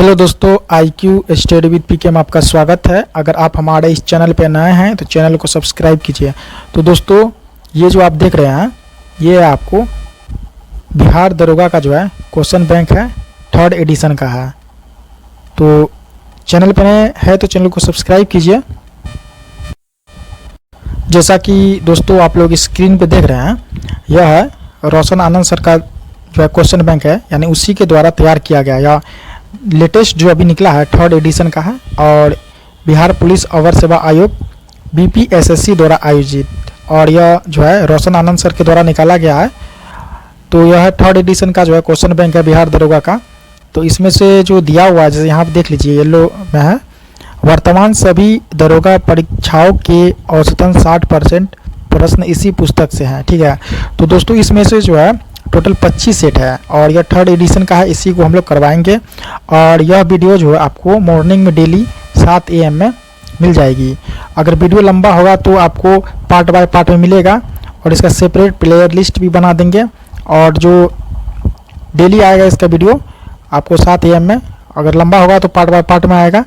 Hello दोस्तों, IQ study with पीके में आपका स्वागत है। अगर आप हमारे इस चैनल पर नए हैं तो चैनल को सब्सक्राइब कीजिए। तो दोस्तों, ये जो आप देख रहे हैं ये आपको बिहार दरोगा का जो है क्वेश्चन बैंक है, 3rd एडिशन का है। तो चैनल पर नए है तो चैनल को सब्सक्राइब कीजिए। जैसा कि दोस्तों आप लोग स्क्रीन पे देख रहे हैं, यह है रोशन आनंद सर का जो है क्वेश्चन बैंक है, यानी उसी के द्वारा तैयार किया गया या लेटेस्ट जो अभी निकला है 3rd एडिशन का है। और बिहार पुलिस अवर सेवा आयोग BPSSC द्वारा आयोजित, और यह जो है रोशन आनंद सर के द्वारा निकाला गया है। तो यह 3rd एडिशन का जो है क्वेश्चन बैंक है बिहार दरोगा का। तो इसमें से जो दिया हुआ है, जैसे यहाँ पे देख लीजिए येलो में है, वर्तमान सभी दरोगा परीक्षाओं के औसतन 60% प्रश्न इसी पुस्तक से हैं। ठीक है, तो दोस्तों इसमें से जो है टोटल 25 सेट है और यह 3rd एडिशन का है, इसी को हम लोग करवाएंगे। और यह वीडियो जो है आपको मॉर्निंग में डेली 7 AM में मिल जाएगी। अगर वीडियो लंबा होगा तो आपको पार्ट बाय पार्ट में मिलेगा, और इसका सेपरेट प्लेयर लिस्ट भी बना देंगे। और जो डेली आएगा इसका वीडियो आपको 7 AM में, अगर लंबा होगा तो पार्ट बाय पार्ट में आएगा।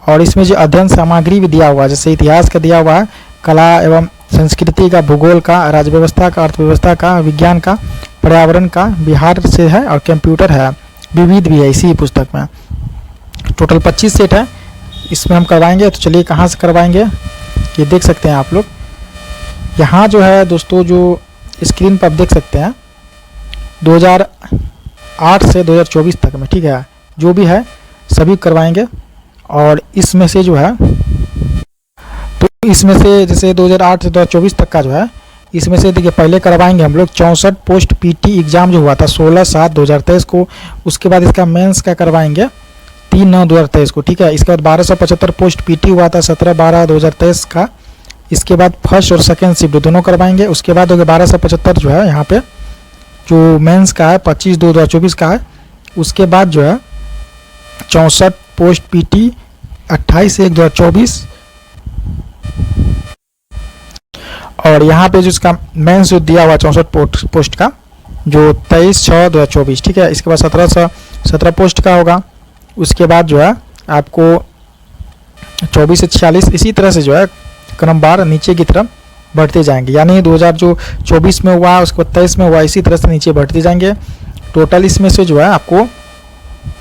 और इसमें जो अध्ययन सामग्री भी दिया हुआ है, जैसे इतिहास का दिया हुआ है, कला एवं संस्कृति का, भूगोल का, राज्य व्यवस्था का, अर्थव्यवस्था का, विज्ञान का, पर्यावरण का, बिहार से है, और कंप्यूटर है, विविध भी है इसी पुस्तक में। टोटल 25 सेट है, इसमें हम करवाएंगे। तो चलिए कहाँ से करवाएंगे ये देख सकते हैं आप लोग। यहाँ जो है दोस्तों, जो स्क्रीन पर आप देख सकते हैं 2008 से 2024 तक में, ठीक है, जो भी है सभी करवाएंगे। और इसमें से जो है, तो इसमें से जैसे 2008 से 2024 तक का जो है, इसमें से देखिए पहले करवाएंगे हम लोग 64 पोस्ट PT एग्ज़ाम जो हुआ था 16/7/2023 को। उसके बाद इसका मेंस का करवाएंगे 3/9/2023 को। ठीक है, इसके बाद 1275 पोस्ट PT हुआ था 17/12/2023 का। इसके बाद फर्स्ट और सेकेंड शिफ्ट दोनों करवाएंगे। उसके बाद 1275 जो है यहाँ पे जो मेंस का है 25/2/2024 का है। उसके बाद जो है 64 पोस्ट PT 28/1/2024, और यहाँ पे जो इसका मेंस जो दिया हुआ 64 पोस्ट का जो 23/6/2024। ठीक है, इसके बाद 17 पोस्ट का होगा। उसके बाद जो है आपको 24 से 46, इसी तरह से जो है क्रमवार नीचे की तरफ बढ़ते जाएंगे, यानी 2024 में हुआ, उसके बाद 23 में हुआ, इसी तरह से नीचे बढ़ते जाएंगे। टोटल इसमें से जो है आपको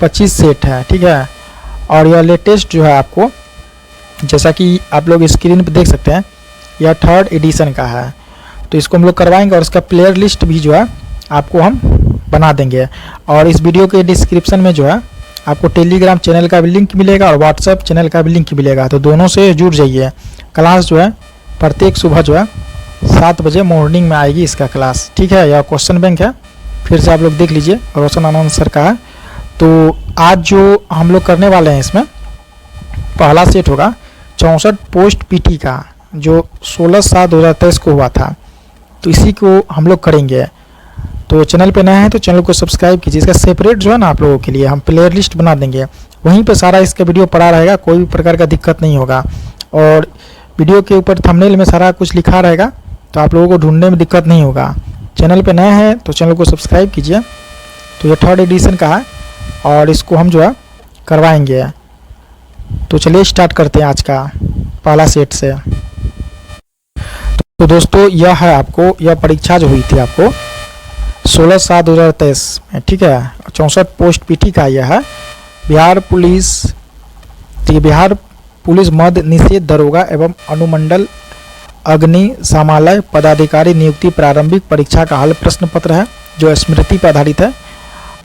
25 सेट है। ठीक है, और यह लेटेस्ट जो है आपको, जैसा कि आप लोग स्क्रीन पर देख सकते हैं, यह 3rd एडिशन का है। तो इसको हम लोग करवाएंगे, और इसका प्लेयर लिस्ट भी जो है आपको हम बना देंगे। और इस वीडियो के डिस्क्रिप्शन में जो है आपको टेलीग्राम चैनल का भी लिंक मिलेगा और व्हाट्सएप चैनल का भी लिंक मिलेगा। तो दोनों से जुड़ जाइए। क्लास जो है प्रत्येक सुबह जो है 7 बजे मॉर्निंग में आएगी इसका क्लास। ठीक है, यह क्वेश्चन बैंक है, फिर से आप लोग देख लीजिए, रोशन आनंद सर का है। तो आज जो हम लोग करने वाले हैं, इसमें पहला सेट होगा 64 पोस्ट PT का, जो 16/7/2023 को हुआ था। तो इसी को हम लोग करेंगे। तो चैनल पे नए हैं तो चैनल को सब्सक्राइब कीजिए। इसका सेपरेट जो है ना आप लोगों के लिए हम प्लेयर लिस्ट बना देंगे, वहीं पे सारा इसका वीडियो पड़ा रहेगा, कोई भी प्रकार का दिक्कत नहीं होगा। और वीडियो के ऊपर थंबनेल में सारा कुछ लिखा रहेगा, तो आप लोगों को ढूंढने में दिक्कत नहीं होगा। चैनल पे नए हैं तो चैनल को सब्सक्राइब कीजिए। तो ये 3rd एडिशन का है और इसको हम जो है करवाएंगे। तो चलिए स्टार्ट करते हैं आज का पहला सेट से। तो दोस्तों यह है आपको, यह परीक्षा जो हुई थी आपको 16/7/2023 में। ठीक है, 64 पोस्ट PT का यह है बिहार पुलिस। बिहार पुलिस मध्य निषेध दरोगा एवं अनुमंडल अग्निशमन पदाधिकारी नियुक्ति प्रारंभिक परीक्षा का हल प्रश्न पत्र है, जो स्मृति पर आधारित है।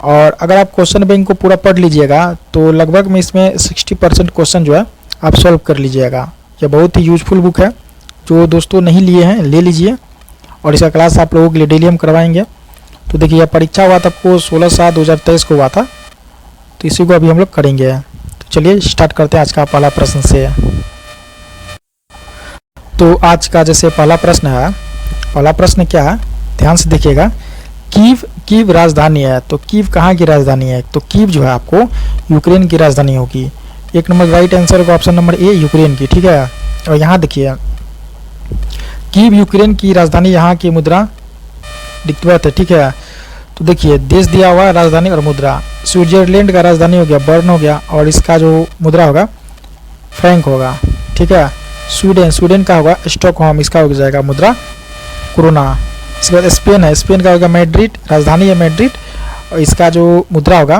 और अगर आप क्वेश्चन बैंक को पूरा पढ़ लीजिएगा तो लगभग में इसमें 60% क्वेश्चन जो है आप सॉल्व कर लीजिएगा। यह बहुत ही यूजफुल बुक है, जो दोस्तों नहीं लिए हैं ले लीजिए। और इसका क्लास आप लोगों के लिए डेली हम करवाएंगे। तो देखिए यह परीक्षा हुआ था आपको 16/7/2023 को हुआ था, तो इसी को अभी हम लोग करेंगे। तो चलिए स्टार्ट करते हैं आज का पहला प्रश्न से। तो आज का जैसे पहला प्रश्न है, पहला प्रश्न क्या है ध्यान से देखिएगा। कीव राजधानी है, तो कीव कहाँ की राजधानी है? तो कीव जो है आपको यूक्रेन की राजधानी होगी। 1 नंबर राइट आंसर होगा ऑप्शन नंबर A, यूक्रेन की। ठीक है, और यहाँ देखिए कीव यूक्रेन की राजधानी, यहाँ की मुद्रा डिक्टवर्थ है। ठीक है, तो देखिए देश दिया हुआ है, राजधानी और मुद्रा। स्विट्जरलैंड का राजधानी हो गया बर्न हो गया, और इसका जो मुद्रा होगा फ्रैंक होगा, ठीक है। स्वीडन का होगा स्टॉकहोम, इसका हो जाएगा मुद्रा क्रोना। इसके बाद स्पेन है, स्पेन का होगा मैड्रिड, राजधानी है मैड्रिड, और इसका जो मुद्रा होगा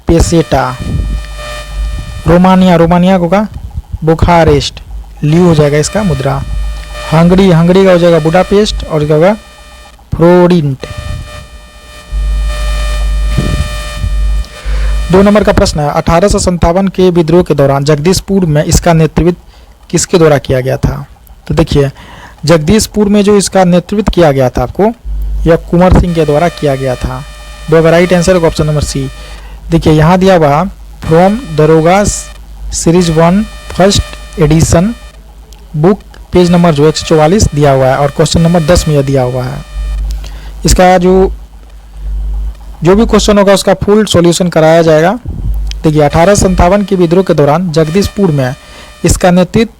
पेसेटा। रोमानिया का होगा बुखारेस्ट, ल्यू हो जाएगा इसका मुद्रा। हंगरी का हो जाएगा बुडापेस्ट, और इसका होगा फ्लोरिंट। 2 नंबर का प्रश्न है, 1857 के विद्रोह के दौरान जगदीशपुर में इसका नेतृत्व किसके द्वारा किया गया था? तो देखिए जगदीशपुर में जो इसका नेतृत्व किया गया था आपको, यह कुंवर सिंह के द्वारा किया गया था। दो राइट आंसर होगा ऑप्शन नंबर सी। देखिए यहाँ दिया हुआ फ्रॉम दरोगा series 1 first edition book, page number जो 144 दिया हुआ है, और क्वेश्चन नंबर 10 में यह दिया हुआ है। इसका जो भी क्वेश्चन होगा उसका फुल सॉल्यूशन कराया जाएगा। देखिए 1857 के विद्रोह के दौरान जगदीशपुर में इसका नेतृत्व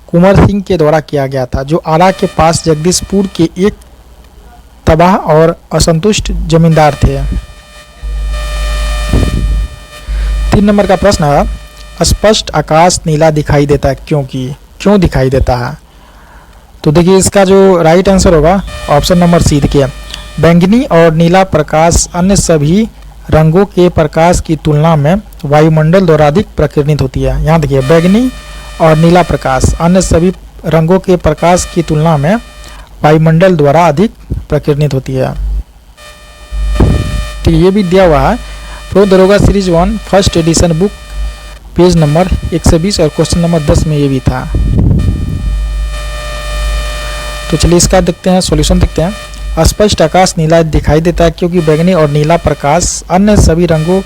कुंवर सिंह के द्वारा किया गया था, जो आरा के पास जगदीशपुर के एक तबाह और असंतुष्ट जमींदार थे। 3 नंबर का प्रश्न है, स्पष्ट आकाश नीला दिखाई देता है क्यों दिखाई देता है? तो देखिए इसका जो राइट आंसर होगा ऑप्शन नंबर सी। देखिए बैंगनी और नीला प्रकाश अन्य सभी रंगों के प्रकाश की तुलना में वायुमंडल द्वारा अधिक प्रकीर्णित होती है। यहाँ देखिए बैंगनी और नीला प्रकाश अन्य सभी रंगों के प्रकाश की तुलना में वायुमंडल द्वारा अधिक प्रकीर्णित होती है। तो ये भी दिया हुआ है प्रो दरोगा series 1 first edition book, page number 120, और क्वेश्चन नंबर 10 में ये भी था। तो चलिए इसका देखते हैं, सॉल्यूशन देखते हैं। स्पष्ट आकाश नीला दिखाई देता है क्योंकि बैंगनी और नीला प्रकाश अन्य सभी रंगों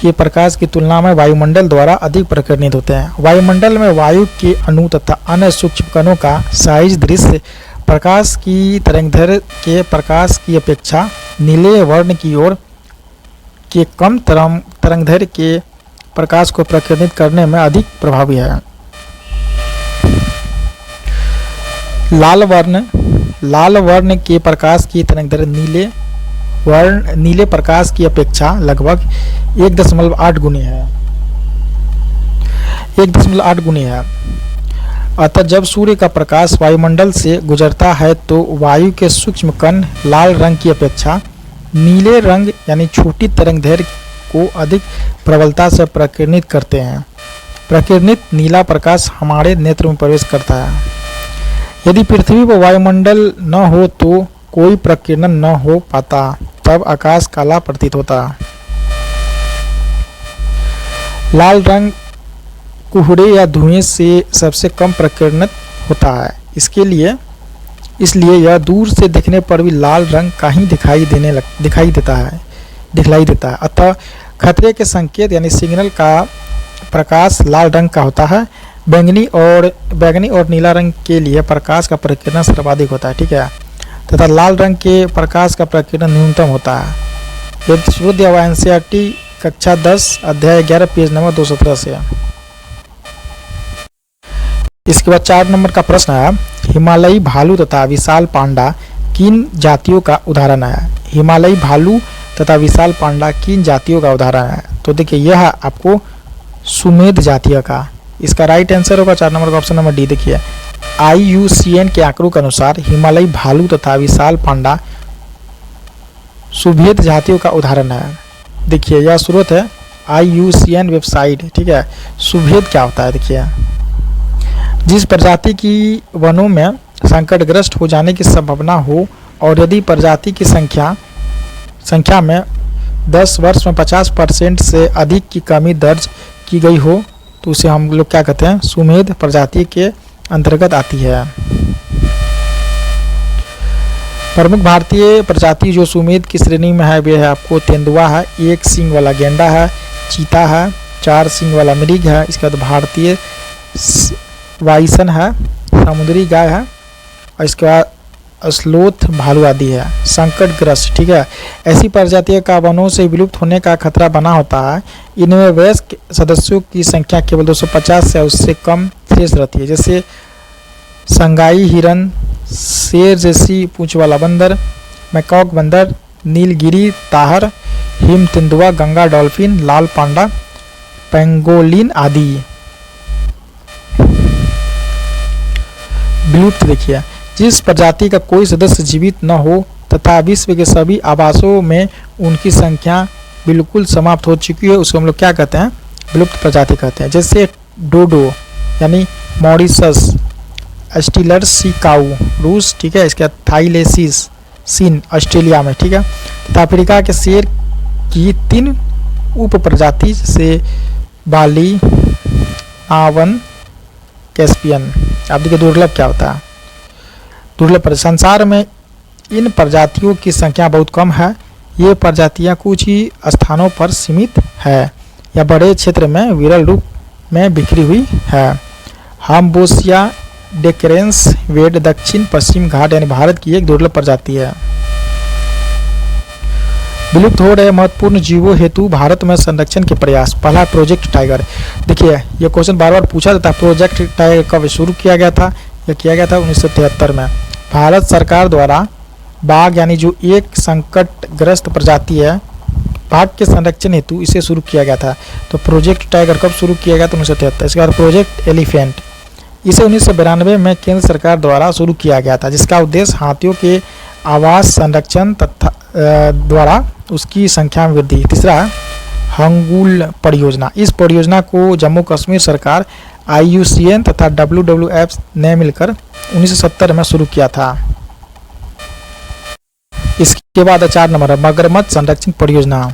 के प्रकाश की तुलना में वायुमंडल द्वारा अधिक प्रकीर्णित होते हैं। वायुमंडल में वायु के अणु तथा अन्य सूक्ष्म कणों का साइज दृश्य प्रकाश की तरंगदैर्घ्य के प्रकाश की अपेक्षा नीले वर्ण की ओर के कम तरंगदैर्घ्य के प्रकाश को प्रकीर्णित करने में अधिक प्रभावी है। लाल वर्ण के प्रकाश की तरंगदैर्घ्य नीले प्रकाश की अपेक्षा लगभग 1.8 गुनी है। 1.8 गुनी है। अतः जब सूर्य का प्रकाश वायुमंडल से गुजरता है तो वायु के सूक्ष्म कण लाल रंग की अपेक्षा नीले रंग यानी छोटी तरंगदैर्घ्य को अधिक प्रबलता से प्रकीर्णित करते हैं। प्रकीर्णित नीला प्रकाश हमारे नेत्र में प्रवेश करता है। यदि पृथ्वी पर वायुमंडल न हो तो कोई प्रकीर्णन न हो पाता, तब आकाश काला प्रतीत होता। लाल रंग कुहरे या धुएं से सबसे कम प्रकीर्णित होता है। इसलिए यह दूर से दिखने पर भी लाल रंग का ही दिखलाई देता है। अतः खतरे के संकेत यानी सिग्नल का प्रकाश लाल रंग का होता है। बैंगनी और नीला रंग के लिए प्रकाश का प्रकीर्णन सर्वाधिक होता है, ठीक है, तथा लाल रंग के प्रकाश का प्रकीर्णन न्यूनतम होता है। यह स्रोत दिया हुआ एनसीईआरटी कक्षा 10 अध्याय 11 पेज नंबर 217 से। इसके बाद 4 नंबर का प्रश्न है, हिमालयी भालू तथा विशाल पांडा किन जातियों का उदाहरण है? हिमालयी भालू तथा विशाल पांडा किन जातियों का उदाहरण है? तो देखिए यह आपको सुमेध जातीय का, इसका राइट आंसर होगा 4 नंबर का ऑप्शन नंबर डी। देखिए IUCN के आंकड़ों के अनुसार हिमालयी भालू तथा विशाल पांडा सुभेद जातियों का उदाहरण है। देखिए यह स्रोत है IUCN वेबसाइट, ठीक है। सुभेद क्या होता है? देखिए जिस प्रजाति की वनों में संकटग्रस्त हो जाने की संभावना हो और यदि प्रजाति की संख्या में 10 वर्ष में 50% से अधिक की कमी दर्ज की गई हो तो उसे हम लोग क्या कहते हैं? सुमेध प्रजाति के अंतर्गत आती है। प्रमुख भारतीय प्रजाति जो सुमेध की श्रेणी में है वे है आपको तेंदुआ है, 1 सींग वाला गेंडा है, चीता है, 4 सींग वाला मृग है, इसके बाद भारतीय वाइसन है, समुद्री गाय है, और इसके बाद स्लोथ भालू आदि है। संकटग्रस्त, ठीक है, ऐसी प्रजातियों का वनों से विलुप्त होने का खतरा बना होता है। इनमें वयस्क सदस्यों की संख्या केवल 250 या उससे कम शेष रहती है, जैसे संगाई हिरन, शेर जैसी पूंछ वाला बंदर, मैकॉक बंदर, नीलगिरी ताहर, हिम तेंदुआ, गंगा डॉल्फिन, लाल पांडा, पेंगोलिन आदि। विलुप्त देखिए, जिस प्रजाति का कोई सदस्य जीवित न हो तथा विश्व के सभी आवासों में उनकी संख्या बिल्कुल समाप्त हो चुकी है, उसको हम लोग क्या कहते हैं, विलुप्त प्रजाति कहते हैं। जैसे डोडो यानी मॉरिशस, स्टीलर्स सी काऊ रूस, ठीक है, इसके बाद थाईलेसिस सीन ऑस्ट्रेलिया में, ठीक है, तथा अफ्रीका के शेर की 3 उप प्रजाति जैसे बाली, आवन, कैस्पियन। आप देखिए दुर्लभ क्या होता है, दुर्लभ। संसार में इन प्रजातियों की संख्या बहुत कम है। ये प्रजातियां कुछ ही स्थानों पर सीमित है या बड़े क्षेत्र में विरल रूप में बिखरी हुई है। हाम्बोसिया डेक्रेंस वेड दक्षिण पश्चिम घाट यानी भारत की एक दुर्लभ प्रजाति है। विलुप्त हो रहे महत्वपूर्ण जीवों हेतु भारत में संरक्षण के प्रयास। पहला प्रोजेक्ट टाइगर। देखिए ये क्वेश्चन बार बार पूछा जाता है, प्रोजेक्ट टाइगर कब शुरू किया गया था? यह किया गया था 1973 में। भारत सरकार द्वारा बाघ यानी जो एक संकटग्रस्त प्रजाति है, बाघ के संरक्षण हेतु इसे शुरू किया गया था। तो प्रोजेक्ट टाइगर कब शुरू किया गया था? 1973। इसके बाद प्रोजेक्ट एलिफेंट, इसे 1992 में केंद्र सरकार द्वारा शुरू किया गया था, जिसका उद्देश्य हाथियों के आवास संरक्षण तथा द्वारा उसकी संख्या में वृद्धि। तीसरा हंगुल परियोजना। इस परियोजना को जम्मू कश्मीर सरकार, IUCN तथा WWF ने मिलकर 1970 में शुरू किया था। इसके बाद 4 नंबर है मगरमच्छ संरक्षण परियोजना।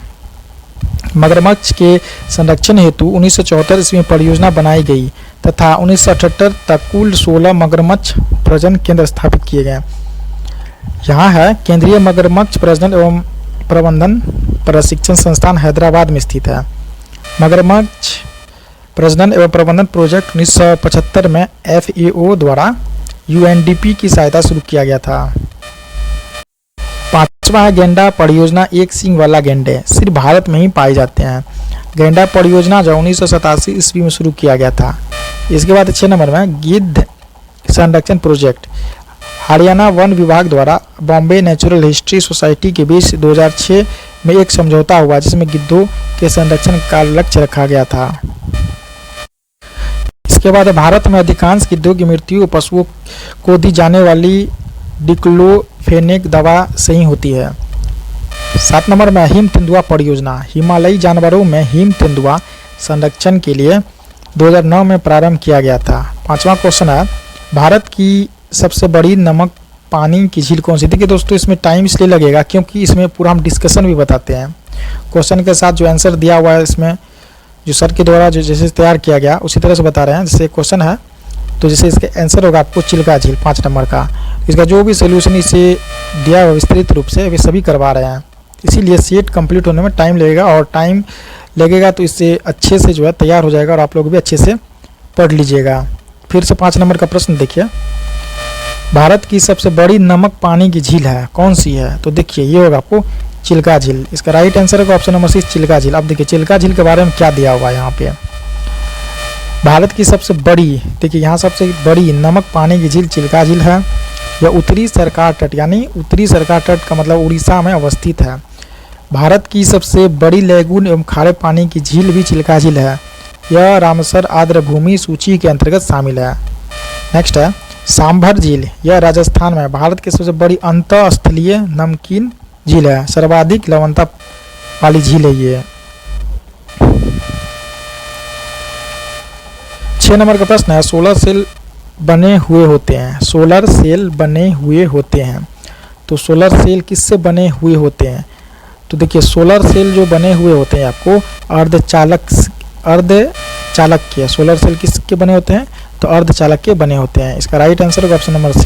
मगरमच्छ के संरक्षण हेतु 1974 ईस्वी में परियोजना बनाई गई तथा 1978 तक कुल 16 मगरमच्छ प्रजनन केंद्र स्थापित किए गए। यहाँ है केंद्रीय मगरमच्छ प्रजनन एवं प्रबंधन प्रशिक्षण संस्थान हैदराबाद में स्थित है। मगरमच्छ प्रजनन एवं प्रबंधन प्रोजेक्ट 1975 में FAO द्वारा UNDP की सहायता शुरू किया गया था। 5वां है गेंडा परियोजना। एक सींग वाला गेंडे सिर्फ भारत में ही पाए जाते हैं। गेंडा परियोजना जो 1987 ईस्वी में शुरू किया गया था। इसके बाद 6 नंबर में गिद्ध संरक्षण प्रोजेक्ट। हरियाणा वन विभाग द्वारा बॉम्बे नेचुरल हिस्ट्री सोसाइटी के बीच 2006 में एक समझौता हुआ, जिसमें गिद्धों के संरक्षण का लक्ष्य रखा गया था। इसके बाद भारत में अधिकांश गिद्धों की मृत्यु पशुओं को दी जाने वाली डिक्लोफेनेक दवा से ही होती है। 7 नंबर में हिम तेंदुआ परियोजना। हिमालयी जानवरों में हिम तेंदुआ संरक्षण के लिए 2009 में प्रारंभ किया गया था। 5वां क्वेश्चन है भारत की सबसे बड़ी नमक पानी की झील कौन सी? देखिए दोस्तों इसमें टाइम इसलिए लगेगा क्योंकि इसमें पूरा हम डिस्कशन भी बताते हैं। क्वेश्चन के साथ जो आंसर दिया हुआ है इसमें जो सर के द्वारा जो जैसे तैयार किया गया उसी तरह से बता रहे हैं। जैसे क्वेश्चन है तो जैसे इसका आंसर होगा आपको चिल्का झील 5 नंबर का। इसका जो भी सोल्यूशन इसे दिया हुआ विस्तृत रूप से वे सभी करवा रहे हैं, इसीलिए सेट कंप्लीट होने में टाइम लगेगा और टाइम लगेगा तो इससे अच्छे से जो है तैयार हो जाएगा और आप लोग भी अच्छे से पढ़ लीजिएगा। फिर से 5 नंबर का प्रश्न देखिए, भारत की सबसे बड़ी नमक पानी की झील है कौन सी है? तो देखिए ये होगा आपको चिल्का झील। इसका राइट आंसर होगा ऑप्शन नंबर 6 चिल्का झील। अब देखिए चिल्का झील के बारे में क्या दिया हुआ है यहाँ पे। भारत की सबसे बड़ी, देखिए यहाँ सबसे बड़ी नमक पानी की झील चिल्का झील है। यह उत्तरी सरकार तट यानी उत्तरी सरकार तट का मतलब उड़ीसा में अवस्थित है। भारत की सबसे बड़ी लैगून एवं खारे पानी की झील भी चिल्का झील है। यह रामसर आर्द्र भूमि सूची के अंतर्गत शामिल है। नेक्स्ट है सांभर झील। यह राजस्थान में भारत की सबसे बड़ी अंतःस्थलीय नमकीन झील है। सर्वाधिक लवणता वाली झील है ये। 6 नंबर का प्रश्न है सोलर सेल बने हुए होते हैं। सोलर सेल बने हुए होते हैं तो सोलर सेल किससे बने हुए होते हैं? तो देखिए सोलर सेल जो बने हुए होते हैं आपको अर्धचालक सोलर सेल किसके बने होते हैं? तो अर्धचालक के बने होते हैं। इसका राइट आंसर होगा ऑप्शन नंबर C।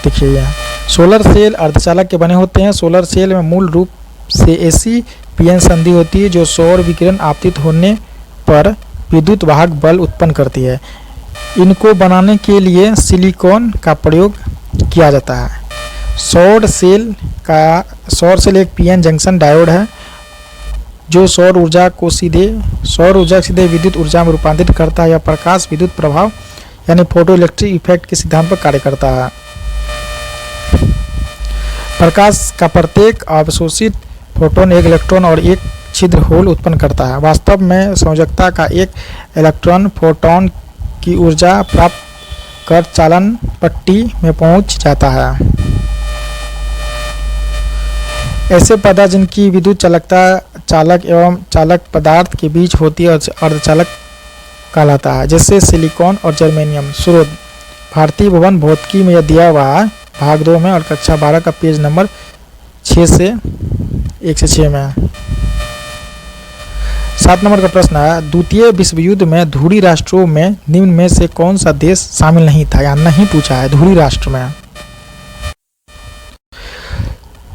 देखिए यह सोलर सेल अर्धचालक के बने होते हैं। सोलर सेल में मूल रूप से ऐसी पीएन संधि होती है जो सौर विकिरण आपतित होने पर विद्युत वाहक बल उत्पन्न करती है। इनको बनाने के लिए सिलिकॉन का प्रयोग किया जाता है। सौर सेल एक पीएन जंक्शन डायोड है जो सौर ऊर्जा सीधे विद्युत ऊर्जा में रूपांतरित करता है। यह प्रकाश विद्युत प्रभाव यानी फोटो इलेक्ट्रिक इफेक्ट के सिद्धांत पर कार्य करता है। प्रकाश का प्रत्येक अवशोषित फोटोन एक इलेक्ट्रॉन और एक छिद्र होल उत्पन्न करता है। वास्तव में संयोजकता का एक इलेक्ट्रॉन फोटोन की ऊर्जा प्राप्त कर चालन पट्टी में पहुंच जाता है। ऐसे पदार्थ जिनकी विद्युत चालकता चालक एवं चालक पदार्थ के बीच होती है अर्धचालक कहलाता है, जैसे सिलिकॉन और जर्मेनियम। स्रोत भारतीय भवन भौतिकी में यह दिया हुआ है भाग 2 में और कक्षा 12 का पेज नंबर 1 से 6 में। 7 नंबर का प्रश्न है, द्वितीय विश्व युद्ध में धुरी राष्ट्रों में निम्न में से कौन सा देश शामिल नहीं था या नहीं पूछा है धुरी राष्ट्र में।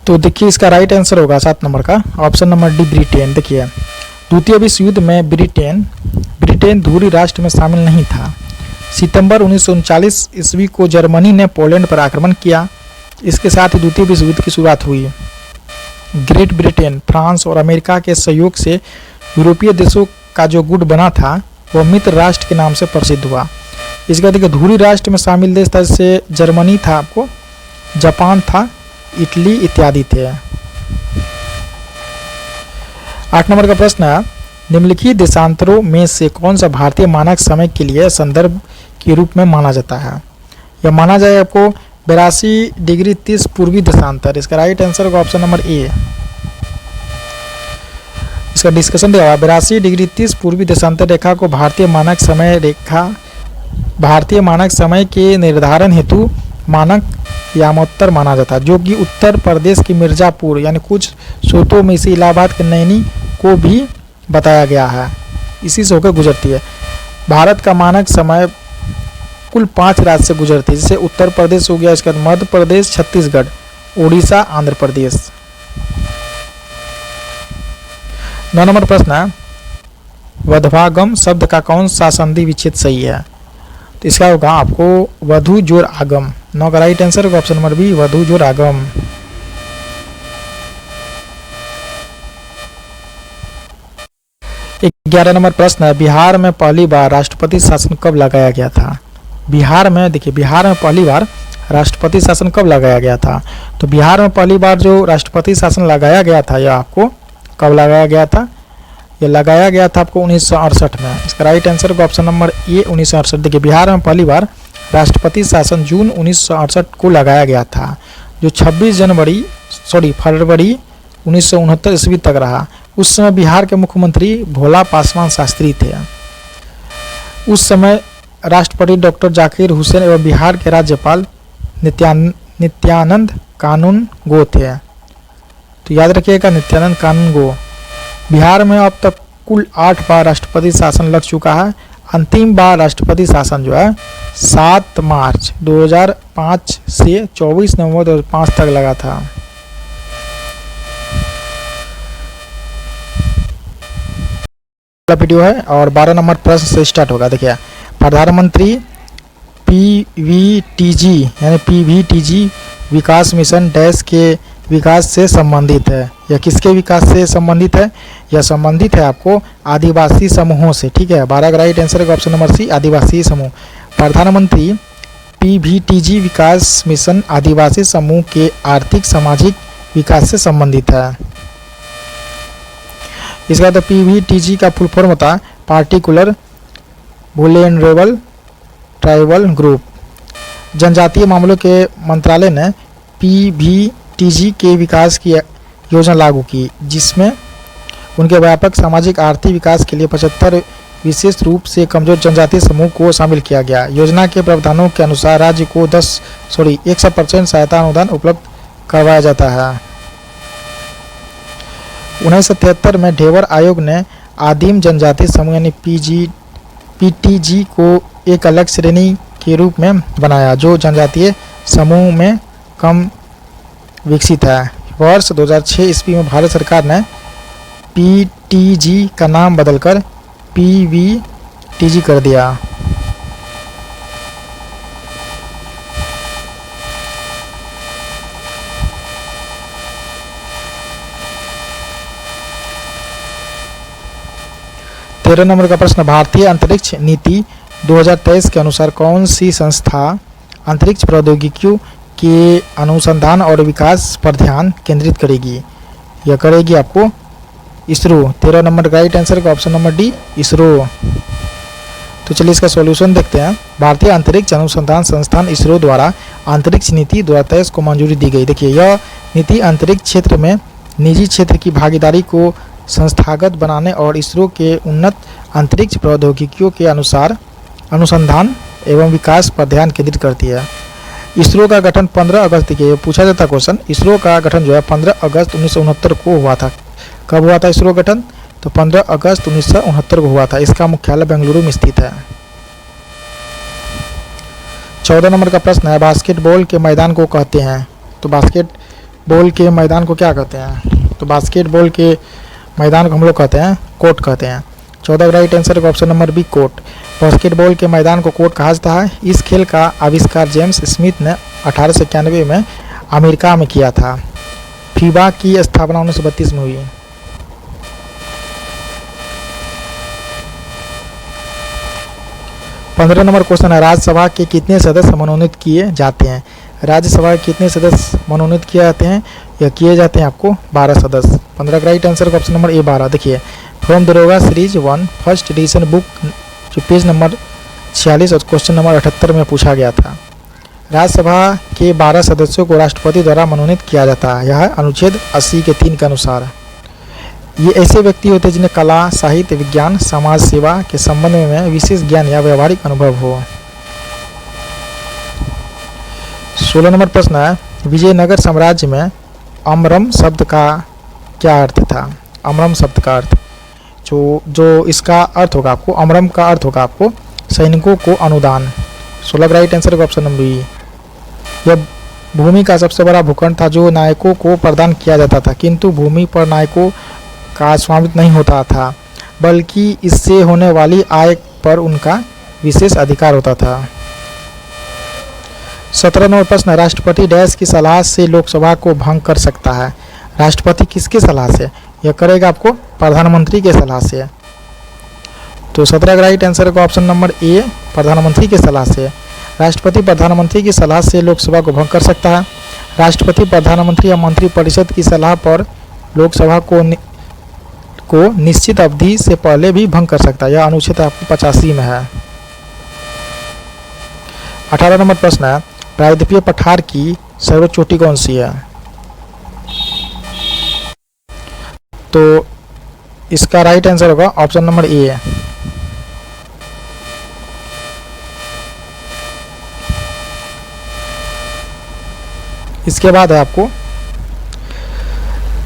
तो देखिए इसका राइट आंसर होगा 7 नंबर का ऑप्शन नंबर डी ब्रिटेन। देखिए द्वितीय विश्व युद्ध में ब्रिटेन धुरी राष्ट्र में शामिल नहीं था। सितंबर 1939 ईस्वी को जर्मनी ने पोलैंड पर आक्रमण किया। इसके साथ ही द्वितीय विश्व युद्ध की शुरुआत हुई। ग्रेट ब्रिटेन, फ्रांस और अमेरिका के सहयोग से यूरोपीय देशों का जो गुट बना था वह मित्र राष्ट्र के नाम से प्रसिद्ध हुआ। इसके देखिए धुरी राष्ट्र में शामिल देश था जैसे जर्मनी था, आपको जापान था, इटली इत्यादि थे। 8 नंबर का प्रश्न है, निम्नलिखित देशांतरों में से कौन सा भारतीय मानक समय के लिए संदर्भ के रूप में माना जाता है। यह माना जाए आपको 82 डिग्री 30 पूर्वी देशांतर। इसका राइट आंसर होगा ऑप्शन नंबर ए। इसका डिस्कशन दिया हुआ 82 डिग्री 30 पूर्वी देशांतर रेखा को भारतीय मानक समय के निर्धारण हेतु मानक यामोत्तर माना जाता है, जो कि उत्तर प्रदेश की मिर्जापुर यानी कुछ स्रोतों में इसे इलाहाबाद के नैनी को भी बताया गया है, इसी से होकर गुजरती है। भारत का मानक समय कुल 5 राज्य से गुजरती है, जैसे उत्तर प्रदेश हो गया, इसके बाद मध्य प्रदेश, छत्तीसगढ़, उड़ीसा, आंध्र प्रदेश। 9 नंबर प्रश्न है, वधवागम शब्द का कौन सा संधि विच्छेद सही है। तो इसका होगा आपको वधु जोर आगम। 9 का राइट आंसर होगा ऑप्शन नंबर बी, वधु जोर आगम। 11 नंबर प्रश्न है, बिहार में पहली बार राष्ट्रपति शासन कब लगाया गया था। बिहार में पहली बार राष्ट्रपति शासन कब लगाया गया था। तो बिहार में पहली बार जो राष्ट्रपति शासन लगाया गया था यह आपको कब लगाया गया था। यह लगाया गया था आपको 1968 में। इसका राइट आंसर होगा ऑप्शन नंबर ए 1968। देखिए बिहार में पहली बार राष्ट्रपति शासन जून 1968 को लगाया गया था, जो 26 फरवरी 1969 ईस्वी तक रहा। उस समय बिहार के मुख्यमंत्री भोला पासवान शास्त्री थे। उस समय राष्ट्रपति डॉक्टर जाकिर हुसैन एवं बिहार के राज्यपाल नित्यानंद कानून गो थे। तो याद रखिएगा नित्यानंद कानून गो। बिहार में अब तक कुल 8 बार राष्ट्रपति शासन लग चुका है। अंतिम बार राष्ट्रपति शासन जो है 7 मार्च 2005 से 24 नवंबर 2005 तक लगा था। वीडियो है और 12 नंबर प्रश्न से स्टार्ट होगा। देखिए प्रधानमंत्री पीवीटीजी यानी पीवीटीजी विकास मिशन डैश के विकास से संबंधित है। यह किसके विकास से संबंधित है। यह संबंधित है आपको आदिवासी समूहों से। ठीक है 12 का राइट आंसर है ऑप्शन नंबर सी, आदिवासी समूह। प्रधानमंत्री पीवीटीजी विकास मिशन आदिवासी समूह के आर्थिक सामाजिक विकास से संबंधित है। इसका तो पीवीटीजी का फुल फॉर्म होता है पार्टिकुलर वुलनरेबल ट्राइबल ग्रुप। जनजातीय मामलों के मंत्रालय ने पीवीटीजी के विकास की योजना लागू की, जिसमें उनके व्यापक सामाजिक आर्थिक विकास के लिए 75 विशेष रूप से कमजोर जनजातीय समूह को शामिल किया गया। योजना के प्रावधानों के अनुसार राज्य को 100% सहायता अनुदान उपलब्ध करवाया जाता है। 1973 में ढेबर आयोग ने आदिम जनजातीय समूह यानी पीटीजी को एक अलग श्रेणी के रूप में बनाया, जो जनजातीय समूह में कम विकसित है। वर्ष 2006 ईस्वी में भारत सरकार ने पीटीजी का नाम बदलकर पीवीटीजी कर दिया। तेरह नंबर का प्रश्न, भारतीय अंतरिक्ष नीति 2023 के अनुसार कौन सी संस्था अंतरिक्ष प्रौद्योगिकियों के अनुसंधान और विकास पर ध्यान केंद्रित करेगी? यह करेगी आपको इसरो। 13 नंबर का राइट आंसर का ऑप्शन नंबर डी, इसरो। तो चलिए इसका सॉल्यूशन देखते हैं। भारतीय अंतरिक्ष अनुसंधान संस्थान इसरो द्वारा अंतरिक्ष नीति 2023 को मंजूरी दी गई। देखिए, यह नीति अंतरिक्ष क्षेत्र में निजी क्षेत्र की भागीदारी को संस्थागत बनाने और इसरो के उन्नत अंतरिक्ष प्रौद्योगिकियों के अनुसार अनुसंधान एवं विकास पर ध्यान केंद्रित करती है। इसरो का गठन 15 अगस्त, के पूछा जाता क्वेश्चन, इसरो का गठन जो है 15 अगस्त 1969 को हुआ था। कब हुआ था इसरो गठन? तो 15 अगस्त 1969 को हुआ था। इसका मुख्यालय बेंगलुरु में स्थित है। 14 नंबर का प्रश्न है, बास्केटबॉल के मैदान को कहते हैं? तो बास्केटबॉल के मैदान को क्या कहते हैं? तो बास्केटबॉल के मैदान को हम लोग कहते हैं कोर्ट कहते हैं। 14 का राइट आंसर का option number B, court. Basketball के मैदान को कोर्ट कहा जाता है। इस खेल का आविष्कार जेम्स स्मिथ ने 1891 में अमेरिका में किया था। फीबा की स्थापना 1932 में हुई। 15 नंबर क्वेश्चन है, राज्यसभा के कितने सदस्य मनोनीत किए जाते हैं? राज्यसभा के कितने सदस्य मनोनीत किए जाते हैं? या किए जाते हैं आपको 12 सदस्य। 15 का राइट आंसर का ऑप्शन नंबर ए, 12। देखिए, फ्रॉम दरोगा सीरीज 1 फर्स्ट एडिशन बुक जो पेज नंबर 46 और क्वेश्चन नंबर 78 में पूछा गया था। राज्यसभा के 12 सदस्यों को राष्ट्रपति द्वारा मनोनीत किया जाता है। यह अनुच्छेद 80 के 3 के अनुसार। ये ऐसे व्यक्ति होते हैं जिन्हें कला, साहित्य, विज्ञान, समाज सेवा के संबंध में विशेष ज्ञान या व्यवहारिक अनुभव हो। 16 नंबर प्रश्न है, विजयनगर साम्राज्य में अमरम शब्द का क्या अर्थ था? अमरम शब्द का अर्थ जो इसका अर्थ होगा आपको, अमरम का अर्थ होगा आपको सैनिकों को अनुदान। 16 का राइट आंसर का ऑप्शन नंबर बी। यह भूमि का सबसे बड़ा भूखंड था जो नायकों को प्रदान किया जाता था, किंतु भूमि पर नायकों का स्वामित्व नहीं होता था, बल्कि इससे होने वाली आय पर उनका विशेष अधिकार होता था। 17 नंबर प्रश्न, राष्ट्रपति डैश की सलाह से लोकसभा को भंग कर सकता है? राष्ट्रपति किसकी सलाह से? यह करेगा आपको प्रधानमंत्री के सलाह से। तो 17 का राइट आंसर का ऑप्शन नंबर ए, प्रधानमंत्री की सलाह से। राष्ट्रपति प्रधानमंत्री की सलाह से लोकसभा को भंग कर सकता है। राष्ट्रपति प्रधानमंत्री या मंत्रिपरिषद की सलाह पर लोकसभा को निश्चित अवधि से पहले भी भंग कर सकता है। यह अनुच्छेद आपको 85 में है। 18 नंबर प्रश्न है, प्रायद्वीपीय पठार की सर्वोच्च चोटी कौन सी है? तो इसका राइट आंसर होगा ऑप्शन नंबर ए। इसके बाद है आपको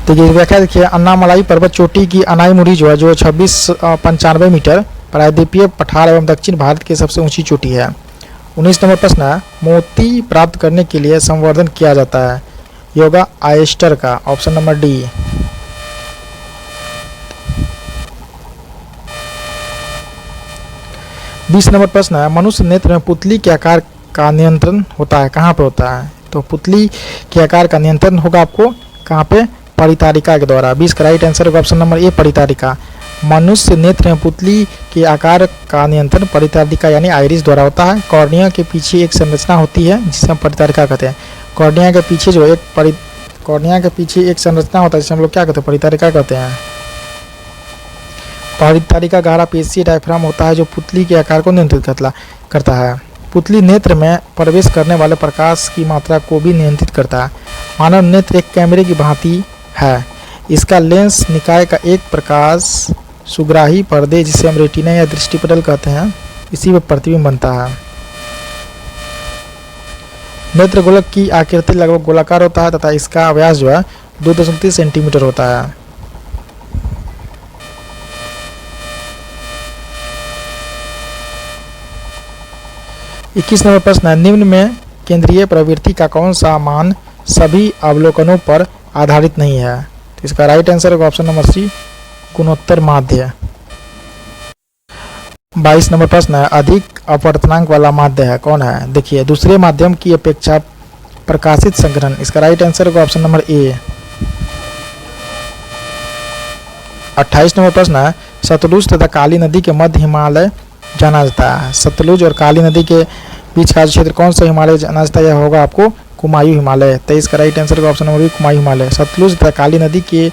देखिए व्याख्या, देखिए अन्नामलाई पर्वत चोटी की अनाईमुड़ी जो है जो 2695 मीटर प्रायद्वीपीय पठार एवं दक्षिण भारत की सबसे ऊंची चोटी है। 19 नंबर प्रश्न है, मोती प्राप्त करने के लिए संवर्धन किया जाता है? योगा आयस्टर का, ऑप्शन नंबर डी। बीस नंबर प्रश्न है, मनुष्य नेत्र में पुतली के आकार का नियंत्रण होता है, कहाँ पे होता है? तो पुतली के आकार का नियंत्रण होगा आपको कहाँ पे? परितारिका के द्वारा। 20 का राइट आंसर होगा ऑप्शन नंबर ए, परितारिका। मनुष्य नेत्र में पुतली के आकार का नियंत्रण परितारिका यानी आइरिस द्वारा होता है। कॉर्निया के पीछे एक संरचना होती है जिसे हम परितारिका कहते हैं। कॉर्निया के पीछे जो एक संरचना होता है जिसे हम लोग क्या कहते हैं? परितारिका कहते हैं। परितारिका गहरा पेशीय डायफ्राम होता है जो पुतली के आकार को नियंत्रित करता है। पुतली नेत्र में प्रवेश करने वाले प्रकाश की मात्रा को भी नियंत्रित करता है। मानव नेत्र एक कैमरे की भांति है। इसका लेंस निकाय का एक प्रकाश सुग्राही पर्दे जिसे हम रेटिना या दृष्टिपटल कहते हैं, इसी में प्रतिबिंब बनता है। नेत्र गोलक की आकृति लगभग गोलाकार होता है तथा इसका व्यास जो है 2.3 सेंटीमीटर होता है। इक्कीस नंबर प्रश्न है, निम्न में केंद्रीय प्रवृत्ति का कौन सा मान सभी अवलोकनों पर आधारित नहीं है? तो इसका राइट आंसर होगा ऑप्शन नंबर सी, गुणोत्तर माध्य। 22 नंबर प्रश्न है, अधिक अपवर्तनांक वाला माध्य है कौन है? देखिए दूसरे माध्यम की अपेक्षा प्रकाशित संग्रहण। इसका राइट आंसर होगा ऑप्शन नंबर ए। 28 नंबर प्रश्न है, सतलुज तथा काली नदी के मध्य हिमालय जाना जाता है। सतलुज और काली नदी के बीच का क्षेत्र कौन सा हिमालय जाना जाता है? यह होगा आपको कुमायूं हिमालय। 23 का राइट आंसर का option number B Kumaon Himalaya. Sutlej तथा काली नदी के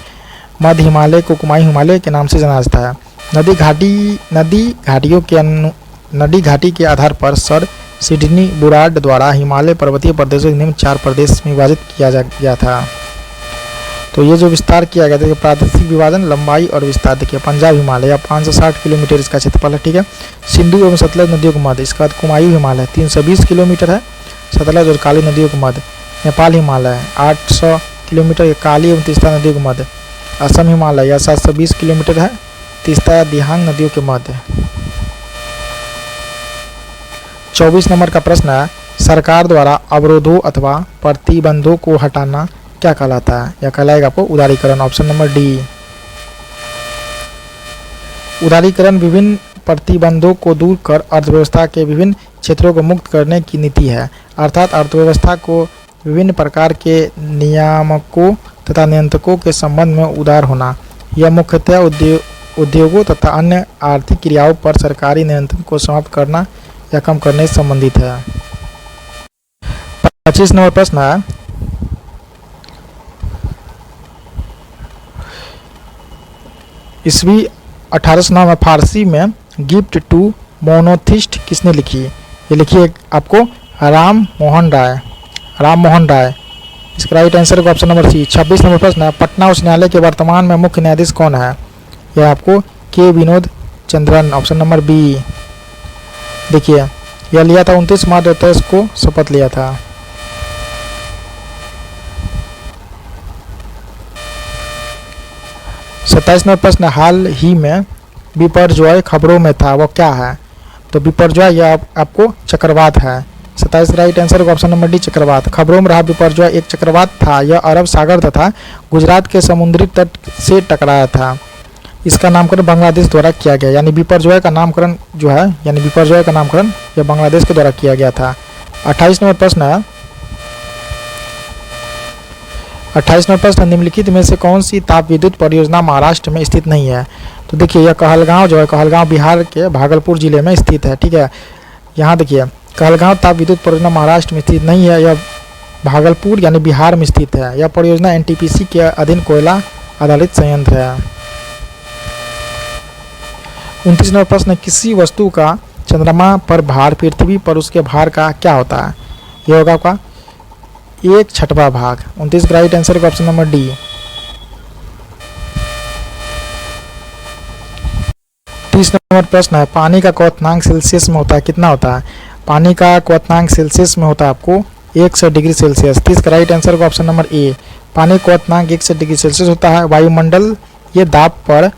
मध्य हिमालय को कुमायूं हिमालय के नाम से जाना जाता है। नदी घाटी के आधार पर सर सिडनी बुराड द्वारा हिमालय पर्वतीय प्रदेशों के निम्न 4 प्रदेश में विभाजित किया गया था। तो ये जो विस्तार किया गया था, प्रादेशिक विभाजन, लंबाई और विस्तार देखिए। पंजाब हिमालय 560 किलोमीटर इसका क्षेत्रफल है, ठीक है। सिंधु एवं सतलज नदियों के मध्य, इसका बाद कुमायूं हिमालय 320 किलोमीटर है, सतलज और काली नदियों के मध्य। नेपाल हिमालय 800 किलोमीटर, काली एवं तीस्ता नदियों के मध्य। असम हिमालय यह 720 किलोमीटर है, तीस्ता दिहांग नदियों के मध्य। 24 नंबर का प्रश्न है, सरकार द्वारा अवरोधों अथवा प्रतिबंधों को हटाना क्या कहलाता है? यह कहलाएगा आपको उदारीकरण, ऑप्शन नंबर डी। उदारीकरण विभिन्न प्रतिबंधों को दूर कर अर्थव्यवस्था के विभिन्न क्षेत्रों को मुक्त करने की नीति है, अर्थात अर्थव्यवस्था को विभिन्न प्रकार के नियामकों तथा नियंत्रकों के संबंध में उदार होना। यह मुख्यतः उद्योगों तथा अन्य आर्थिक क्रियाओं पर सरकारी नियंत्रण को समाप्त करना या कम करने से संबंधित है। 25 नंबर प्रश्न है, ईस्वी 1809 में फारसी में गिफ्ट टू मोनोथिस्ट किसने लिखी? ये लिखी है आपको राम मोहन राय। इसका राइट आंसर का ऑप्शन नंबर सी। 26 नंबर प्रश्न है, पटना उच्च न्यायालय के वर्तमान में मुख्य न्यायाधीश कौन है? यह आपको के Vinod Chandran, option number B. देखिए यह लिया था 29 मार्च 2023 को शपथ लिया था। सत्ताईस नंबर प्रश्न, हाल ही में बिपरजॉय खबरों में था, वो क्या है? तो बिपरजॉय यह आपको चक्रवात है। 27 राइट आंसर का ऑप्शन नंबर डी चक्रवात। खबरों में रहा बिपरजॉय एक चक्रवात था, यह अरब सागर तथा गुजरात के समुद्री तट से टकराया था। इसका नामकरण बांग्लादेश द्वारा किया गया, यानी बिपरजॉय का नामकरण जो है, यानी बिपरजॉय का नामकरण यह बांग्लादेश के द्वारा किया गया था। 28 नंबर प्रश्न है, 28 नंबर प्रश्न, निम्नलिखित में से कौन सी ताप विद्युत परियोजना महाराष्ट्र में स्थित नहीं है? तो देखिए यह कहलगांव जो है, कहलगांव बिहार के भागलपुर जिले में स्थित है, ठीक है। यहाँ देखिए कहलगांव ताप विद्युत परियोजना महाराष्ट्र में स्थित नहीं है, यह भागलपुर यानी बिहार में स्थित है। यह परियोजना एनटीपीसी के अधीन कोयला आधारित संयंत्र है। 29 नंबर प्रश्न, किसी वस्तु का चंद्रमा पर भार पृथ्वी पर उसके भार का क्या होता है? यह होगा आपका 1/6 भाग। 29 का राइट आंसर का ऑप्शन नंबर डी। 30 नंबर प्रश्न है, पानी का क्वथनांक सेल्सियस में होता है, कितना होता है? पानी का क्वथनांक सेल्सियस में होता है आपको 100 डिग्री सेल्सियस। 30 का राइट आंसर का ऑप्शन नंबर ए। पानी क्वथनांक 100 डिग्री सेल्सियस होता है। वायुमंडल ये दाब पर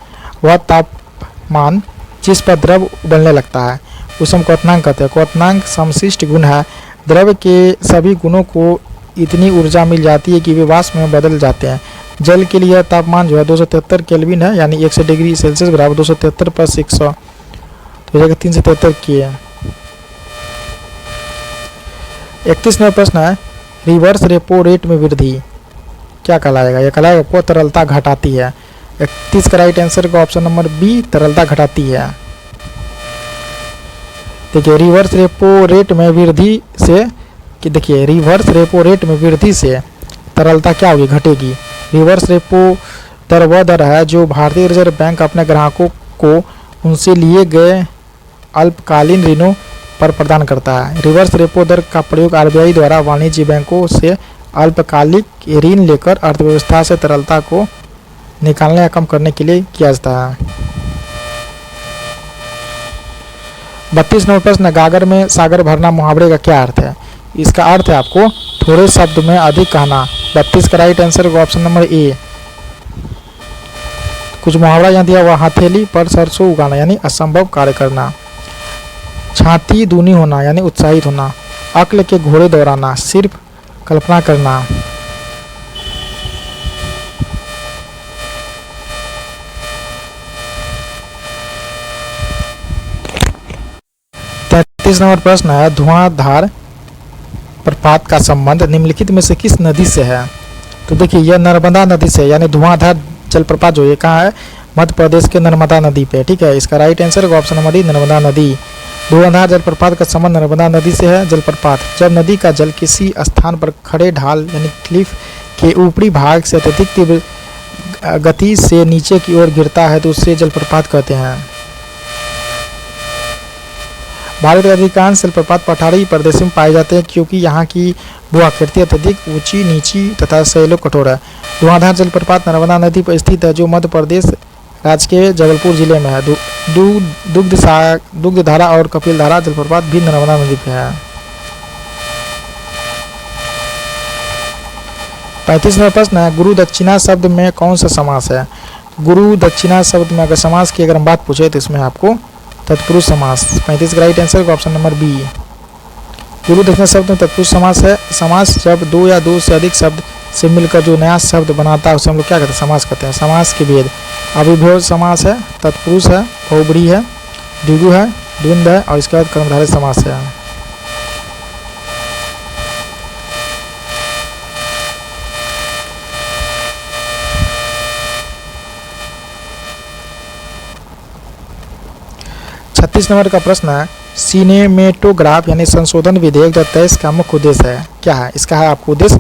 वह तापमान जिस पर द्रव उबलने लगता है उसे हम क्वथनांक कहते हैं। क्वथनांक समशिष्ट गुण है, द्रव के सभी गुणों को इतनी ऊर्जा मिल जाती है कि वे वाष्प में बदल जाते हैं। जल के लिए तापमान जो है 273 केल्विन है, यानी 100 डिग्री सेल्सियस बराबर 273 + 100 तो हो जाएगा 373 की है। 31 नंबर प्रश्न है, रिवर्स रेपो रेट में वृद्धि क्या कहलाएगा? यह कहलाएगा आपको तरलता घटाती है। 31 का राइट आंसर का ऑप्शन नंबर बी तरलता घटाती है। देखिए रिवर्स रेपो रेट में वृद्धि से कि देखिए रिवर्स रेपो रेट में वृद्धि से तरलता क्या होगी? घटेगी। रिवर्स रेपो दर वह दर है जो भारतीय रिजर्व बैंक अपने ग्राहकों को उनसे लिए गए अल्पकालीन ऋणों पर प्रदान करता है। रिवर्स रेपो दर का प्रयोग आरबीआई द्वारा वाणिज्य बैंकों से अल्पकालिक ऋण लेकर अर्थव्यवस्था से तरलता को निकालने या कम करने के लिए किया जाता है। 32 नंबर प्रश्न, गागर में सागर भरना मुहावरे का क्या अर्थ है? इसका अर्थ है आपको थोड़े शब्द में अधिक कहना। 32 का राइट आंसर का ऑप्शन नंबर ए। कुछ मुहावरा यहाँ दिया हुआ, हथेली पर सरसों उगाना यानी असंभव कार्य करना। छाती दूनी होना यानी उत्साहित होना। अक्ल के घोड़े दौड़ाना, सिर्फ कल्पना करना। तैंतीस नंबर प्रश्न है, धुआंधार प्रपात का संबंध निम्नलिखित में से किस नदी से है? तो देखिए यह नर्मदा नदी से, यानी धुआंधार जलप्रपात जो ये कहाँ है? मध्य प्रदेश के नर्मदा नदी पे, ठीक है। इसका राइट आंसर का ऑप्शन नंबर डी नर्मदा नदी। धुआंधार जलप्रपात का संबंध नर्मदा नदी से है। जलप्रपात जब नदी का जल किसी स्थान पर खड़े ढाल यानी क्लिफ के ऊपरी भाग से अत्यधिक तीव्र गति से नीचे की ओर गिरता है तो उससे जलप्रपात कहते हैं। भारत के अधिकांश जलप्रपात पठारी प्रदेश में पाए जाते हैं क्योंकि यहाँ की भू-आकृति अत्यधिक ऊंची नीची तथा सैलो कठोर है। धुआंधार जलप्रपात नर्मदा नदी पर स्थित है जो मध्य प्रदेश राज्य के जबलपुर जिले में है। दुग्धधारा और कपिलधारा जलप्रपात भी नर्मदा नदी पे है। 35 नंबर प्रश्न है, गुरु दक्षिणा शब्द में कौन सा समास है? गुरु दक्षिणा शब्द में अगर समास की अगर हम बात पूछे तो इसमें आपको तत्पुरुष समास। 35 का right answer option number B. गुरु दक्षिणा शब्द में तत्पुरुष समास है। समास जब दो या दो से अधिक शब्द से मिलकर जो नया शब्द बनाता है उसे हम लोग क्या कहते हैं? समास कहते हैं। समास के भेद अविभेय समास है, तत्पुरुष है, बहुब्रीहि है, द्विगु है, द्वंद्व है और इसके बाद कर्मधारय समास है। छत्तीस नंबर का प्रश्न है, सिनेमेटोग्राफ यानी संशोधन विधेयक 2023 का मुख्य उद्देश्य है क्या है? इसका है आपको उद्देश्य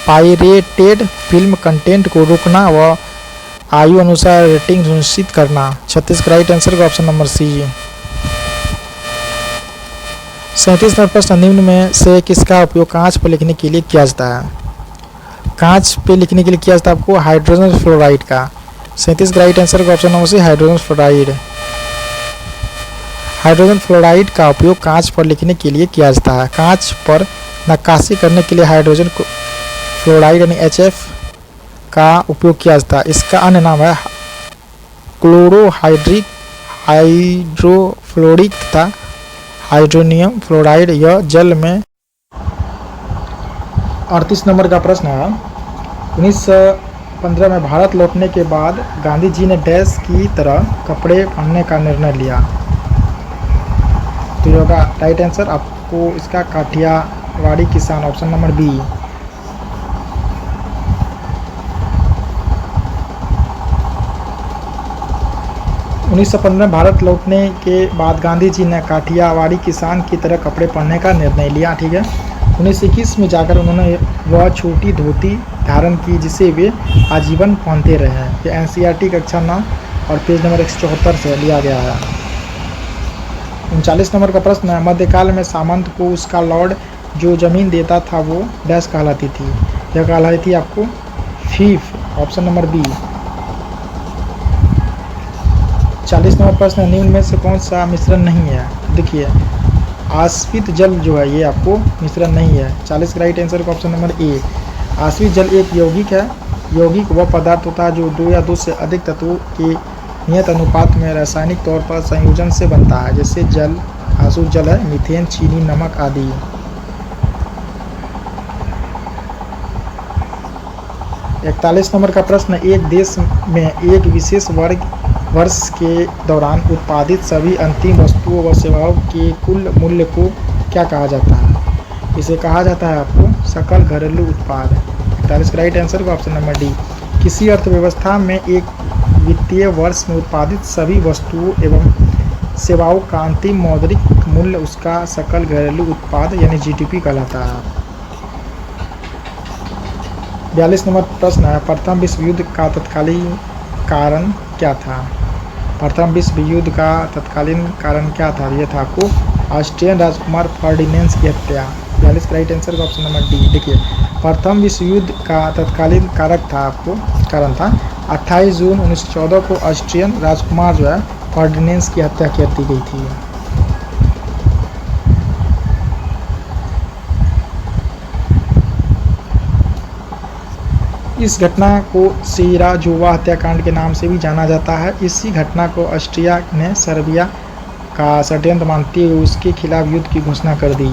पायरेटेड फिल्म कंटेंट को रोकना व आयु अनुसार रेटिंग सुनिश्चित करना। 36 का राइट आंसर का ऑप्शन नंबर सी। 37 नंबर प्रश्न, निम्न में से किसका उपयोग कांच पर लिखने के लिए किया जाता है? कांच पे लिखने के लिए किया जाता है आपको हाइड्रोजन फ्लोराइड का। 37 का राइट आंसर का option number C hydrogen fluoride. Hydrogen fluoride का उपयोग कांच पर लिखने के लिए किया जाता है। कांच पर नक्काशी करने के लिए हाइड्रोजन फ्लोराइड यानी HF का उपयोग किया जाता है। इसका अन्य नाम है क्लोरोहाइड्रिक हाइड्रोफ्लोरिक तथा हाइड्रोनियम फ्लोराइड। यह जल में 38 नंबर का प्रश्न है, 1915 में भारत लौटने के बाद गांधी जी ने डैश की तरह कपड़े पहनने का निर्णय लिया। तो होगा राइट आंसर आपको इसका काठियावाड़ी किसान ऑप्शन नंबर बी। 1915 में भारत लौटने के बाद गांधी जी ने काठियावाड़ी किसान की तरह कपड़े पहनने का निर्णय लिया। ठीक है, 1921 में जाकर उन्होंने वह छोटी धोती धारण की जिसे वे आजीवन पहनते रहे। ये NCERT कक्षा 9 और पेज नंबर 174 से लिया गया है। 39 नंबर का प्रश्न है, मध्यकाल में सामंत को उसका लॉर्ड जो जमीन देता था वो डैश कहलाती थी? यह कहलाती थी आपको फीफ ऑप्शन नंबर बी। 40 नंबर प्रश्न है, निम्न में से कौन सा मिश्रण नहीं है? देखिए आश्रित जल जो है ये आपको मिश्रण नहीं है। 40 का राइट आंसर का ऑप्शन नंबर ए। आश्रित जल एक यौगिक है। यौगिक वह पदार्थ होता है जो दो या दो से अधिक तत्वों के नियत अनुपात में रासायनिक तौर पर संयोजन से बनता है, जैसे जल, आसु जल है, मीथेन, चीनी, नमक आदि। इकतालीस नंबर का प्रश्न, एक देश में एक विशेष वर्ष के दौरान उत्पादित सभी अंतिम वस्तुओं व सेवाओं के कुल मूल्य को क्या कहा जाता है? इसे कहा जाता है आपको सकल घरेलू उत्पाद। 41 का राइट आंसर का ऑप्शन नंबर डी। किसी अर्थव्यवस्था में एक वित्तीय वर्ष में उत्पादित सभी वस्तुओं एवं सेवाओं का अंतिम मौद्रिक मूल्य उसका सकल घरेलू उत्पाद यानी GDP कहलाता है। 42 नंबर प्रश्न है, प्रथम विश्व युद्ध का तत्कालीन कारण क्या था? प्रथम विश्व युद्ध का तत्कालीन कारण क्या था? यह था आपको ऑस्ट्रियन राजकुमार फर्डिनेंड की हत्या। 42 का राइट आंसर का ऑप्शन नंबर डी। देखिए प्रथम विश्व युद्ध का तत्कालीन कारक था आपको कारण था 28 जून 1914 को ऑस्ट्रियन राजकुमार जो है फर्डिनेंड की हत्या कर दी गई थी। इस घटना को सिराजुवा हत्याकांड के नाम से भी जाना जाता है। इसी घटना को ऑस्ट्रिया ने सर्बिया का षड्यंत्र मानते हुए उसके खिलाफ युद्ध की घोषणा कर दी।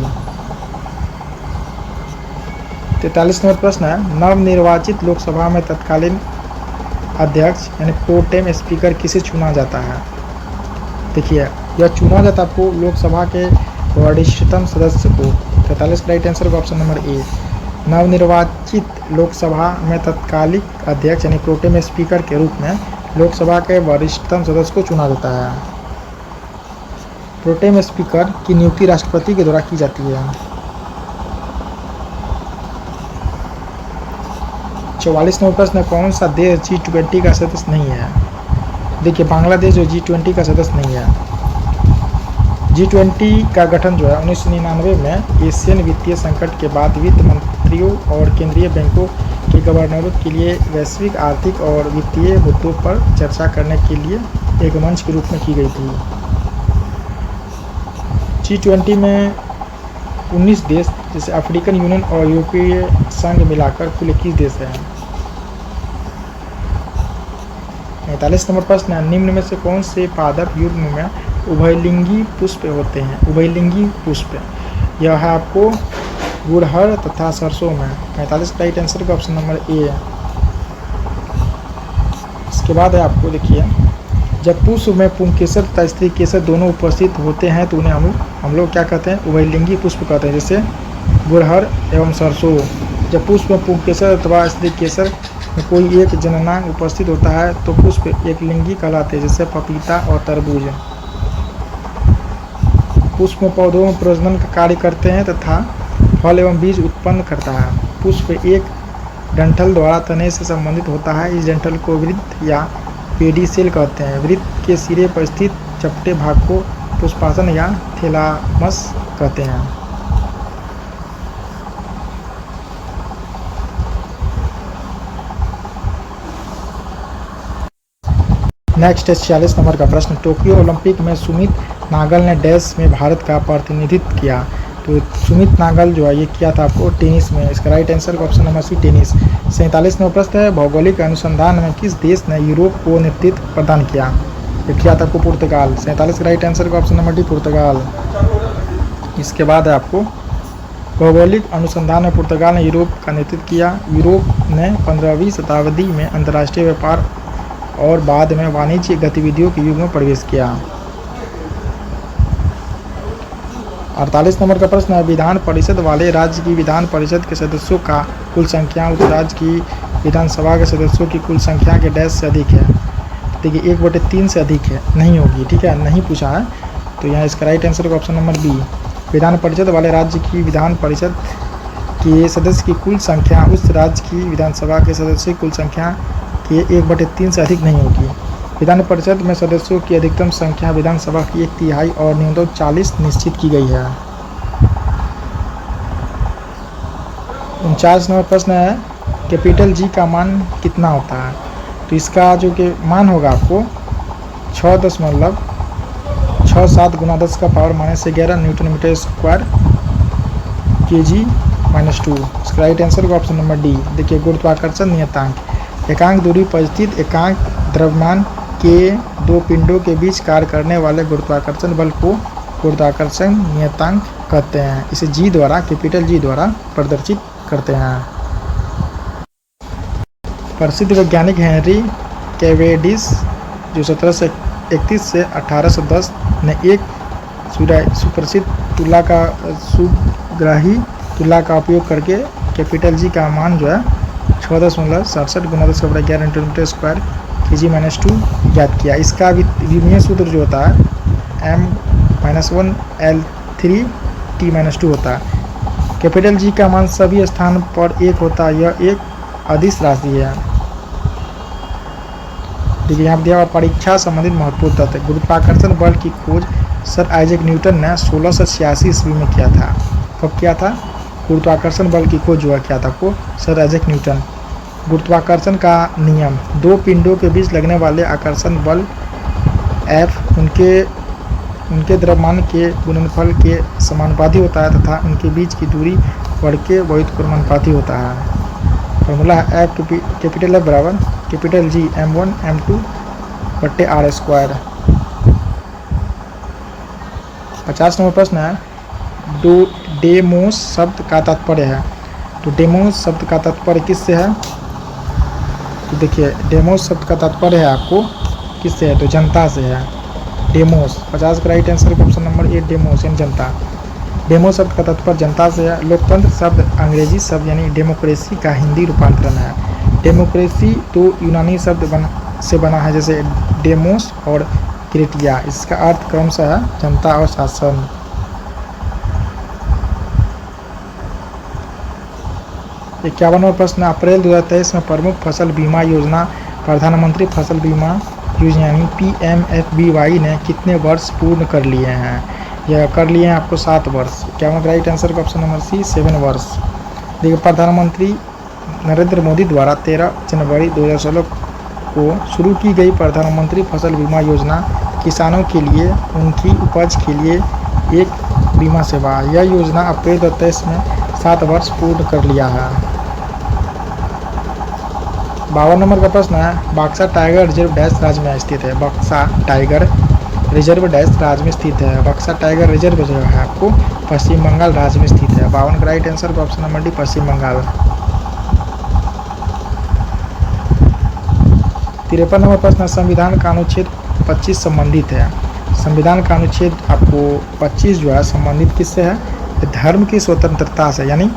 43 नंबर प्रश्न है, नवनिर्वाचित लोकसभा में तत्कालीन अध्यक्ष यानी प्रोटेम स्पीकर किसे चुना जाता है? देखिए यह चुना जाता है आपको लोकसभा के वरिष्ठतम सदस्य को। 43 का राइट आंसर का ऑप्शन नंबर ए। नवनिर्वाचित लोकसभा में तत्कालिक अध्यक्ष यानी प्रोटेम स्पीकर के रूप में लोकसभा के वरिष्ठतम सदस्य को चुना जाता है। प्रोटेम स्पीकर की नियुक्ति राष्ट्रपति के द्वारा की जाती है। 44 नंबर प्रश्न है, कौन सा देश G20 का सदस्य नहीं है? देखिए बांग्लादेश जो G20 का सदस्य नहीं है। G20 का गठन जो है 1999 में एशियन वित्तीय संकट के बाद वित्त मंत्रियों और केंद्रीय बैंकों के गवर्नरों के लिए वैश्विक आर्थिक और वित्तीय मुद्दों पर चर्चा करने के लिए एक मंच के रूप में की गई थी। G20 में 19 देश जैसे अफ्रीकन यूनियन और यूरोपीय संघ मिलाकर कुल 21 देश हैं। 45 नंबर प्रश्न है, निम्न में से कौन से पादप युग्म में उभयलिंगी पुष्प होते हैं? उभयलिंगी पुष्प यह है आपको गुड़हल तथा सरसों में। 45 राइट आंसर का ऑप्शन नंबर ए है। इसके बाद है आपको देखिए, जब पुष्प में पुंकेसर तथा स्त्री केसर दोनों उपस्थित होते हैं तो उन्हें हम लोग क्या कहते हैं? उभयलिंगी पुष्प कहते हैं। जैसे गुड़हल एवं सरसों, जब पुष्प में पुंकेसर अथवा स्त्री केसर में कोई एक जननांग उपस्थित होता है तो पुष्प एक लिंगी कहलाते हैं, जैसे पपीता और तरबूज। पुष्प में पौधों में प्रजनन का कार्य करते हैं तथा फल एवं बीज उत्पन्न करता है। पुष्प एक डंठल द्वारा तने से संबंधित होता है। इस डंठल को वृत्त या पेडिसेल कहते हैं। वृत्त के सिरे पर स्थित चपटे भाग को पुष्पासन या थैलामस कहते हैं। नेक्स्ट है 46 नंबर का प्रश्न, टोक्यो ओलंपिक में सुमित नागल ने डैश में भारत का प्रतिनिधित्व किया। तो सुमित नागल जो है ये किया था आपको टेनिस में। इसका राइट आंसर का option number C tennis. 47 number प्रश्न है, भौगोलिक अनुसंधान में किस देश ने यूरोप को नेतृत्व प्रदान किया? ये किया था आपको पुर्तगाल। 47 का राइट आंसर का ऑप्शन नंबर डी पुर्तगाल। इसके बाद है आपको भौगोलिक अनुसंधान में पुर्तगाल ने यूरोप का नेतृत्व किया। यूरोप ने 15वीं शताब्दी में अंतर्राष्ट्रीय व्यापार और बाद में वाणिज्य गतिविधियों के युग में प्रवेश किया। 48 नंबर का प्रश्न है, विधान परिषद वाले राज्य की विधान परिषद के सदस्यों का कुल संख्या उस राज्य की विधानसभा के सदस्यों की कुल संख्या के डैश से अधिक है। देखिए 1/3 से अधिक है, नहीं होगी, ठीक है, नहीं पूछा है। तो यहाँ इसका राइट आंसर का option number B. Vidhan Parishad वाले राज्य की विधान परिषद के सदस्य की कुल संख्या उस राज्य की विधानसभा के सदस्यों की कुल संख्या के 1/3 से अधिक नहीं होगी। विधान परिषद में सदस्यों की अधिकतम संख्या विधानसभा की 1/3 और न्यूनतम 40 निश्चित की गई है। 49 नंबर प्रश्न है, कैपिटल जी का मान कितना होता है? तो इसका जो कि मान होगा आपको 6.67 गुना 10 का power -11 newton metre square kg - 2। इसका राइट आंसर का ऑप्शन नंबर डी। देखिए गुरुत्वाकर्षण नियतांक, एकांक दूरी पर स्थित एकांक द्रव्यमान के दो पिंडों के बीच कार्य करने वाले गुरुत्वाकर्षण बल को गुरुत्वाकर्षण नियतांक कहते हैं। इसे जी द्वारा, कैपिटल जी द्वारा प्रदर्शित करते हैं। प्रसिद्ध वैज्ञानिक हेनरी कैवेंडिश जो 1731 से 1810 ने एक सुप्रसिद्ध तुला का सुग्राही तुला का उपयोग करके कैपिटल जी का मान जो है 6.67 गुना 10^11 न्यूटन मीटर स्क्वायर kg - 2 ज्ञात किया। इसका विमीय सूत्र जो होता है m-1l3t - 2 होता है। कैपिटल जी का मान सभी स्थान पर 1 होता है। यह एक अदिश राशि है। देखिए यहाँ दिया हुआ परीक्षा संबंधित महत्वपूर्ण तथ्य, गुरुत्वाकर्षण बल की खोज सर आइजैक न्यूटन ने 1686 ईस्वी में किया था। कब किया था? गुरुत्वाकर्षण बल की खोज जो किया था को सर आइजैक न्यूटन। गुरुत्वाकर्षण का नियम, दो पिंडों के बीच लगने वाले आकर्षण बल F उनके द्रव्यमान के गुणनफल के समानुपाती होता है तथा उनके बीच की दूरी वर्ग के व्युत्क्रमानुपाती होता है। फॉर्मूला है F कैपिटल F बराबर capital G m1 m2/r²। 50 number प्रश्न है, डेमोस शब्द का तात्पर्य है। तो डेमोस शब्द का तात्पर्य किससे है? तो देखिए डेमोस शब्द का तात्पर्य है आपको किससे है? तो जनता से है। डेमोस 50 का राइट आंसर ऑप्शन नंबर ए डेमोस यानी जनता। डेमोस शब्द का तात्पर्य जनता से है। लोकतंत्र शब्द अंग्रेजी शब्द यानी डेमोक्रेसी का हिंदी रूपांतरण है। डेमोक्रेसी तो यूनानी शब्द से बना है जैसे डेमोस और किया। इसका अर्थ क्रमशः है जनता और शासन। इक्यावनवा प्रश्न, अप्रैल 2023 में प्रमुख फसल बीमा योजना प्रधानमंत्री फसल बीमा योजना यानी PMFBY ने कितने वर्ष पूर्ण कर लिए हैं? यह कर लिए हैं आपको 7 वर्ष। इक्यावन राइट आंसर का ऑप्शन नंबर सी 7 वर्ष। देखिए, प्रधानमंत्री नरेंद्र मोदी द्वारा 13 जनवरी 2016 को शुरू की गई प्रधानमंत्री फसल बीमा योजना किसानों के लिए उनकी उपज के लिए एक बीमा सेवा। यह योजना अप्रैल 2023 में 7 वर्ष पूर्ण कर लिया है। 52 नंबर का प्रश्न है, बक्सा टाइगर रिजर्व डैश राज्य में स्थित है? बक्सा टाइगर रिजर्व डैश राज्य में स्थित है? बक्सा टाइगर रिजर्व जो है आपको पश्चिम बंगाल राज्य में स्थित है। 52 का राइट आंसर का ऑप्शन नंबर डी पश्चिम बंगाल। 53 नंबर प्रश्न, संविधान का अनुच्छेद 25 संबंधित है? संविधान का अनुच्छेद आपको 25 जो है संबंधित किससे है? धर्म की स्वतंत्रता से, यानी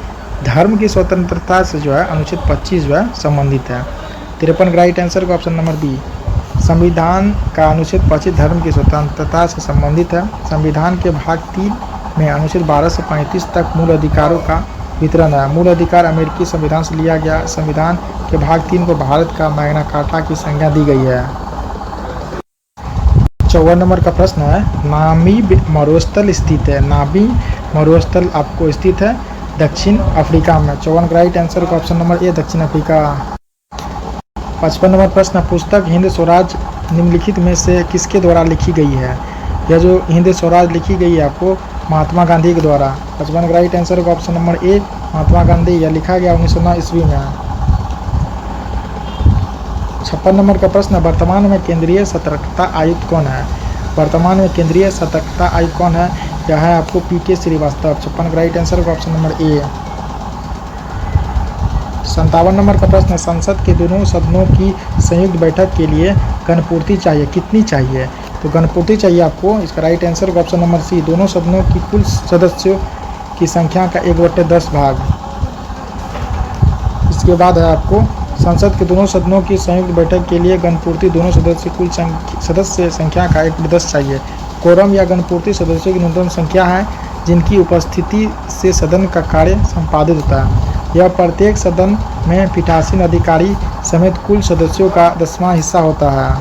धर्म की स्वतंत्रता से जो है अनुच्छेद 25 जो है संबंधित है। 53 का राइट आंसर का ऑप्शन नंबर बी। संविधान का अनुच्छेद 25 धर्म की स्वतंत्रता से संबंधित है। संविधान के भाग 3 में अनुच्छेद 12 से 35 तक मूल अधिकारों का वितरण है। मूल अधिकार अमेरिकी संविधान से लिया गया। संविधान के भाग 3 को भारत का मैग्ना कार्टा की संज्ञा दी गई है। 54 नंबर का प्रश्न है, नामी मरुस्थल स्थित है? नामी मरुस्थल आपको स्थित है दक्षिण अफ्रीका में। 54 का राइट आंसर का ऑप्शन नंबर ए दक्षिण अफ्रीका। 55 नंबर प्रश्न, पुस्तक हिंद स्वराज निम्नलिखित में से किसके द्वारा लिखी गई है? यह जो हिंद स्वराज लिखी गई है आपको महात्मा गांधी के द्वारा। 55 का राइट आंसर का ऑप्शन नंबर ए महात्मा गांधी। यह लिखा गया 1909 ईस्वी में। 56 नंबर का प्रश्न, वर्तमान में केंद्रीय सतर्कता आयुक्त कौन है? वर्तमान में केंद्रीय सतर्कता आयुक्त कौन है? यह है आपको PK श्रीवास्तव। 56 का राइट आंसर का ऑप्शन नंबर ए। 57 नंबर का प्रश्न, संसद के दोनों सदनों की संयुक्त बैठक के लिए गणपूर्ति चाहिए? कितनी चाहिए? तो गणपूर्ति चाहिए आपको। इसका राइट आंसर का ऑप्शन नंबर सी, दोनों सदनों की कुल सदस्यों की संख्या का 1/10 भाग। इसके बाद है आपको संसद के दोनों सदनों की संयुक्त बैठक के लिए गणपूर्ति दोनों सदस्य कुल सदस्य संख्या का 1/10 चाहिए। कोरम या गणपूर्ति सदस्यों की न्यूनतम संख्या है जिनकी उपस्थिति से सदन का कार्य संपादित होता है। यह प्रत्येक सदन में पीठासीन अधिकारी समेत कुल सदस्यों का 10वां हिस्सा होता है।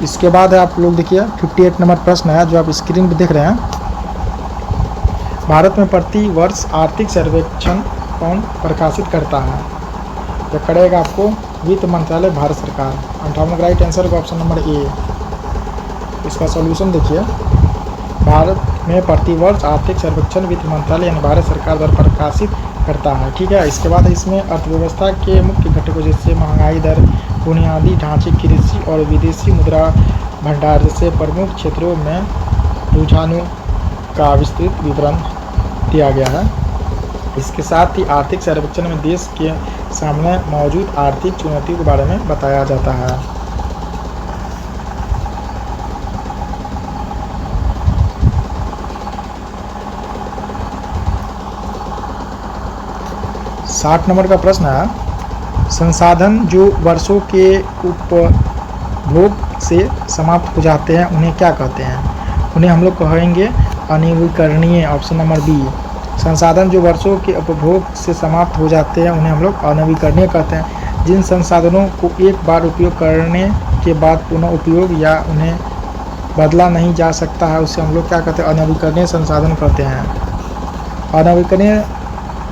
इसके बाद है आप लोग देखिए 58 नंबर प्रश्न है जो आप स्क्रीन पर देख रहे हैं। भारत में प्रति वर्ष आर्थिक सर्वेक्षण कौन प्रकाशित करता है? यह करेगा आपको वित्त मंत्रालय, भारत सरकार। 58 का राइट आंसर का ऑप्शन नंबर ए। इसका सॉल्यूशन देखिए, भारत में प्रतिवर्ष आर्थिक सर्वेक्षण वित्त मंत्रालय यानी भारत सरकार द्वारा प्रकाशित करता है। ठीक है। इसके बाद इसमें अर्थव्यवस्था के मुख्य घटकों जैसे महंगाई दर, बुनियादी ढांचे, कृषि और विदेशी मुद्रा भंडार जैसे प्रमुख क्षेत्रों में रुझानों का विस्तृत विवरण दिया गया है। इसके साथ ही आर्थिक सर्वेक्षण में देश के सामने मौजूद आर्थिक चुनौतियों के बारे में बताया जाता है। साठ नंबर का प्रश्न है, संसाधन जो वर्षों के उपभोग से समाप्त हो जाते हैं उन्हें क्या कहते हैं? उन्हें हम लोग कहेंगे अनवीकरणीय। Option number B. संसाधन जो वर्षों के उपभोग से समाप्त हो जाते हैं उन्हें हम लोग अनवीकरणीय कहते हैं। जिन संसाधनों को एक बार उपयोग करने के बाद पुनः उपयोग या उन्हें बदला नहीं जा सकता है उसे हम लोग क्या कहते हैं? अनवीकरणीय संसाधन कहते हैं। अनवीकरणीय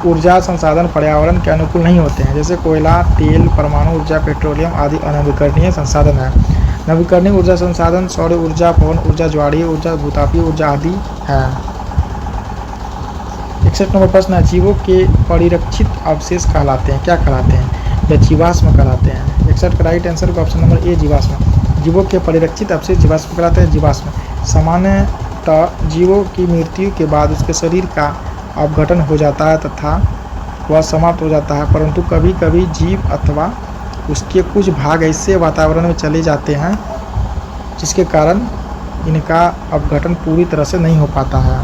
ऊर्जा संसाधन पर्यावरण के अनुकूल नहीं होते हैं, जैसे कोयला, तेल, परमाणु ऊर्जा, पेट्रोलियम आदि अनवीकरणीय संसाधन है। नवीकरणीय ऊर्जा संसाधन सौर ऊर्जा, पवन ऊर्जा, ज्वारीय ऊर्जा, भूतापीय ऊर्जा आदि है। 61 नंबर प्रश्न है, जीवों के परिरक्षित अवशेष कहलाते हैं? क्या कहलाते हैं? या जीवाश्म कहलाते हैं। 61 का राइट आंसर का ऑप्शन नंबर ए जीवाश्म। जीवों के परिरक्षित अवशेष जीवाश्म कहलाते हैं। जीवाश्म सामान्यतः जीवों की मृत्यु के बाद उसके शरीर का अपघटन हो जाता है तथा वह समाप्त हो जाता है, परंतु कभी कभी जीव अथवा उसके कुछ भाग ऐसे वातावरण में चले जाते हैं जिसके कारण इनका अपघटन पूरी तरह से नहीं हो पाता है।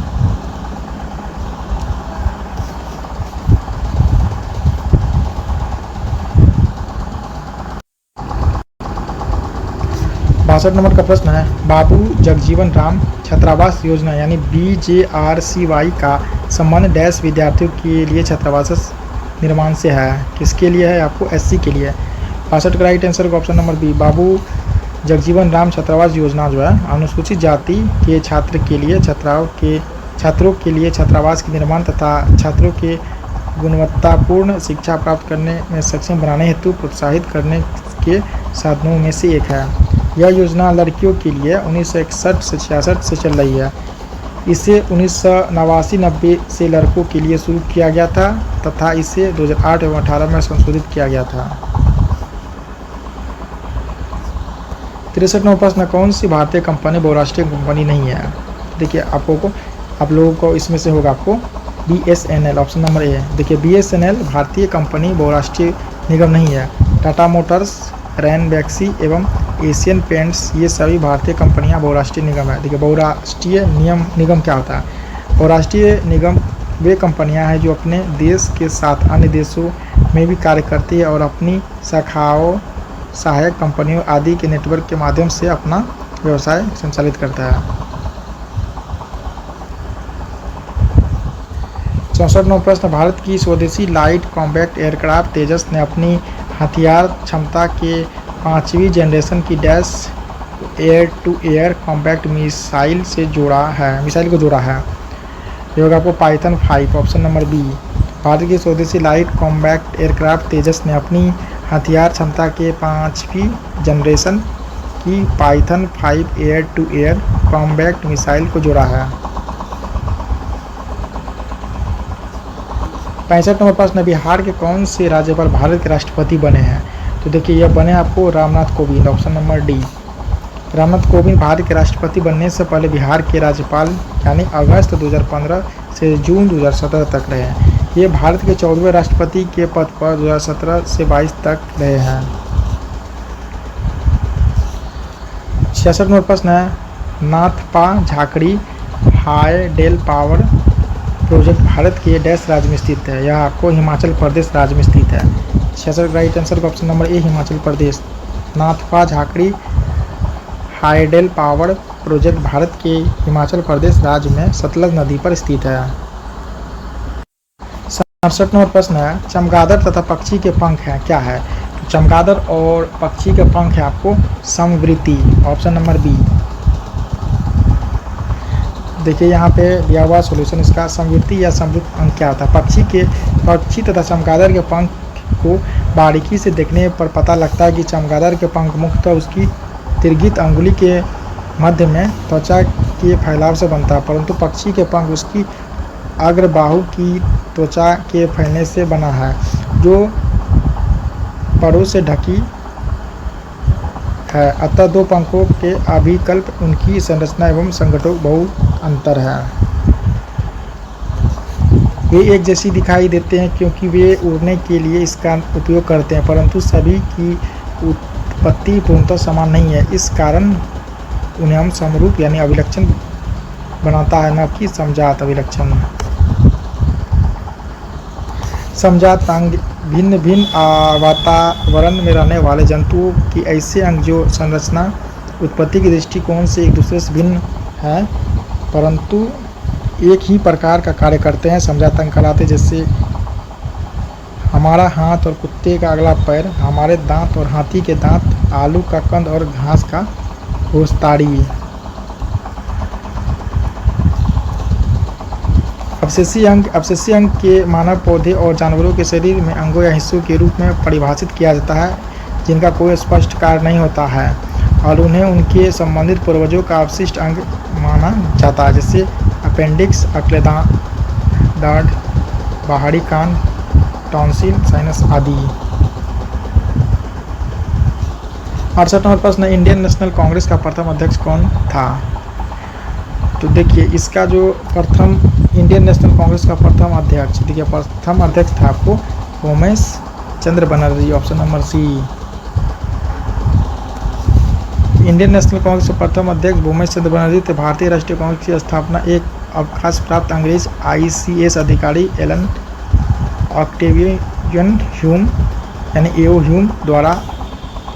62 नंबर का प्रश्न है, बाबू जगजीवन राम छात्रावास योजना यानी BJRCY का संबंध डैश विद्यार्थियों के लिए छात्रावास निर्माण से है। किसके लिए है? आपको SC के लिए। 62 का right answer option number B, Babu Jagjivan Ram छात्रावास योजना जो है अनुसूचित जाति के छात्र के लिए छात्रों के लिए छात्रावास के निर्माण तथा छात्रों के गुणवत्तापूर्ण शिक्षा प्राप्त करने में सक्षम बनाने हेतु प्रोत्साहित करने के साधनों में से एक है। यह योजना लड़कियों के लिए 1961 से 66 से चल रही है। इसे 1989-90 से लड़कों के लिए शुरू किया गया था तथा इसे 2008 एवं 18 में संशोधित किया गया था। 63 नंबर प्रश्न, कौन सी भारतीय कंपनी बहुराष्ट्रीय कंपनी नहीं है? देखिए आप लोगों को इसमें से होगा आपको BSNL ऑप्शन नंबर ए। देखिए BSNL भारतीय कंपनी बहुराष्ट्रीय निगम नहीं है। टाटा मोटर्स, रैनबैक्सी एवं एशियन पेंट्स ये सभी भारतीय कंपनियां बहुराष्ट्रीय निगम है। देखिए बहुराष्ट्रीय निगम क्या होता है? बहुराष्ट्रीय निगम वे कंपनियां हैं जो अपने देश के साथ अन्य देशों में भी कार्य करती है और अपनी शाखाओं, सहायक कंपनियों आदि के नेटवर्क के माध्यम से अपना व्यवसाय संचालित करता है। 64 नंबर प्रश्न, भारत की स्वदेशी लाइट कॉम्बैट एयरक्राफ्ट तेजस ने अपनी हथियार क्षमता के 5वीं जनरेशन की dash air to air combat missile को जोड़ा है। ये होगा आपको पाइथन 5 ऑप्शन नंबर बी। भारत की स्वदेशी लाइट कॉम्बैट एयरक्राफ्ट तेजस ने अपनी हथियार क्षमता के 5वीं जनरेशन की Python 5 air to air combat missile को जोड़ा है। 65 नंबर प्रश्न, बिहार के कौन से राज्यपाल भारत के राष्ट्रपति बने हैं? तो देखिए यह बने आपको Ramnath Kovind option number D. Ramnath Kovind Bharat के राष्ट्रपति बनने से पहले बिहार के राज्यपाल यानी अगस्त 2015 से जून 2017 तक रहे हैं। ये भारत के 14वें राष्ट्रपति के पद पर 2017 से 22 तक रहे हैं। 66 नंबर प्रश्न है, Nathpa Jhakri hydel power project Bharat के डैश राज्य में स्थित है? यह आपको हिमाचल प्रदेश राज्य में स्थित है। 66 राइट आंसर का option number A Himachal Pradesh. Nathpa Jhakri hydel power project Bharat के हिमाचल प्रदेश राज्य में सतलज नदी पर स्थित है। 67 नंबर प्रश्न है, चमगादड़ तथा पक्षी के पंख हैं क्या है? तो चमगादड़ और पक्षी के पंख है आपको समवृत्ति ऑप्शन नंबर बी। देखिए यहाँ पे दिया हुआ सॉल्यूशन इसका, समवृत्ति या समृद्ध अंक क्या होता है? पक्षी तथा चमगादड़ के पंख को बारीकी से देखने पर पता लगता है कि चमगादड़ के पंख मुख्यतः उसकी तिरगित अंगुली के मध्य में त्वचा के फैलाव से बनता है, परंतु पक्षी के पंख उसकी अग्रबाहु की त्वचा के फैलने से बना है जो परों से ढकी है। अतः दो पंखों के अभिकल्प उनकी संरचना एवं संगठन बहुत अंतर है। वे एक जैसी दिखाई देते हैं क्योंकि वे उड़ने के लिए इसका उपयोग करते हैं, परंतु सभी की उत्पत्ति पूर्णतः समान नहीं है। इस कारण उन्हें हम समरूप यानी अभिलक्षण बनाता है, न कि समजात अभिलक्षण। समजात अंग भिन्न भिन्न वातावरण में रहने वाले जंतुओं की ऐसे अंग जो संरचना उत्पत्ति के दृष्टिकोण से एक दूसरे से भिन्न है परंतु एक ही प्रकार का कार्य करते हैं, समझाता अंग कहलाते। जैसे हमारा हाथ और कुत्ते का अगला पैर, हमारे दांत और हाथी के दांत, आलू का कंद और घास का घोंसताड़ी। अवशेषी अंग के मानव, पौधे और जानवरों के शरीर में अंगों या हिस्सों के रूप में परिभाषित किया जाता है जिनका कोई स्पष्ट कार्य नहीं होता है और उन्हें उनके संबंधित पूर्वजों का अवशिष्ट अंग माना जाता है, जैसे अपेंडिक्स, दाढ़, बाहरी कान, टॉन्सिल, साइनस आदि। 68 नंबर प्रश्न, इंडियन नेशनल कांग्रेस का प्रथम अध्यक्ष कौन था? तो देखिए इसका जो इंडियन नेशनल कांग्रेस का प्रथम अध्यक्ष, देखिए प्रथम अध्यक्ष था आपको Umesh Chandra Banerjee, option number C. Indian National Congress के प्रथम अध्यक्ष उमेश चंद्र बनर्जी थे। भारतीय राष्ट्रीय कांग्रेस की स्थापना एक अवकाश प्राप्त अंग्रेज ICS अधिकारी एलन ऑक्टेवियन ह्यूम यानी एओ ह्यूम द्वारा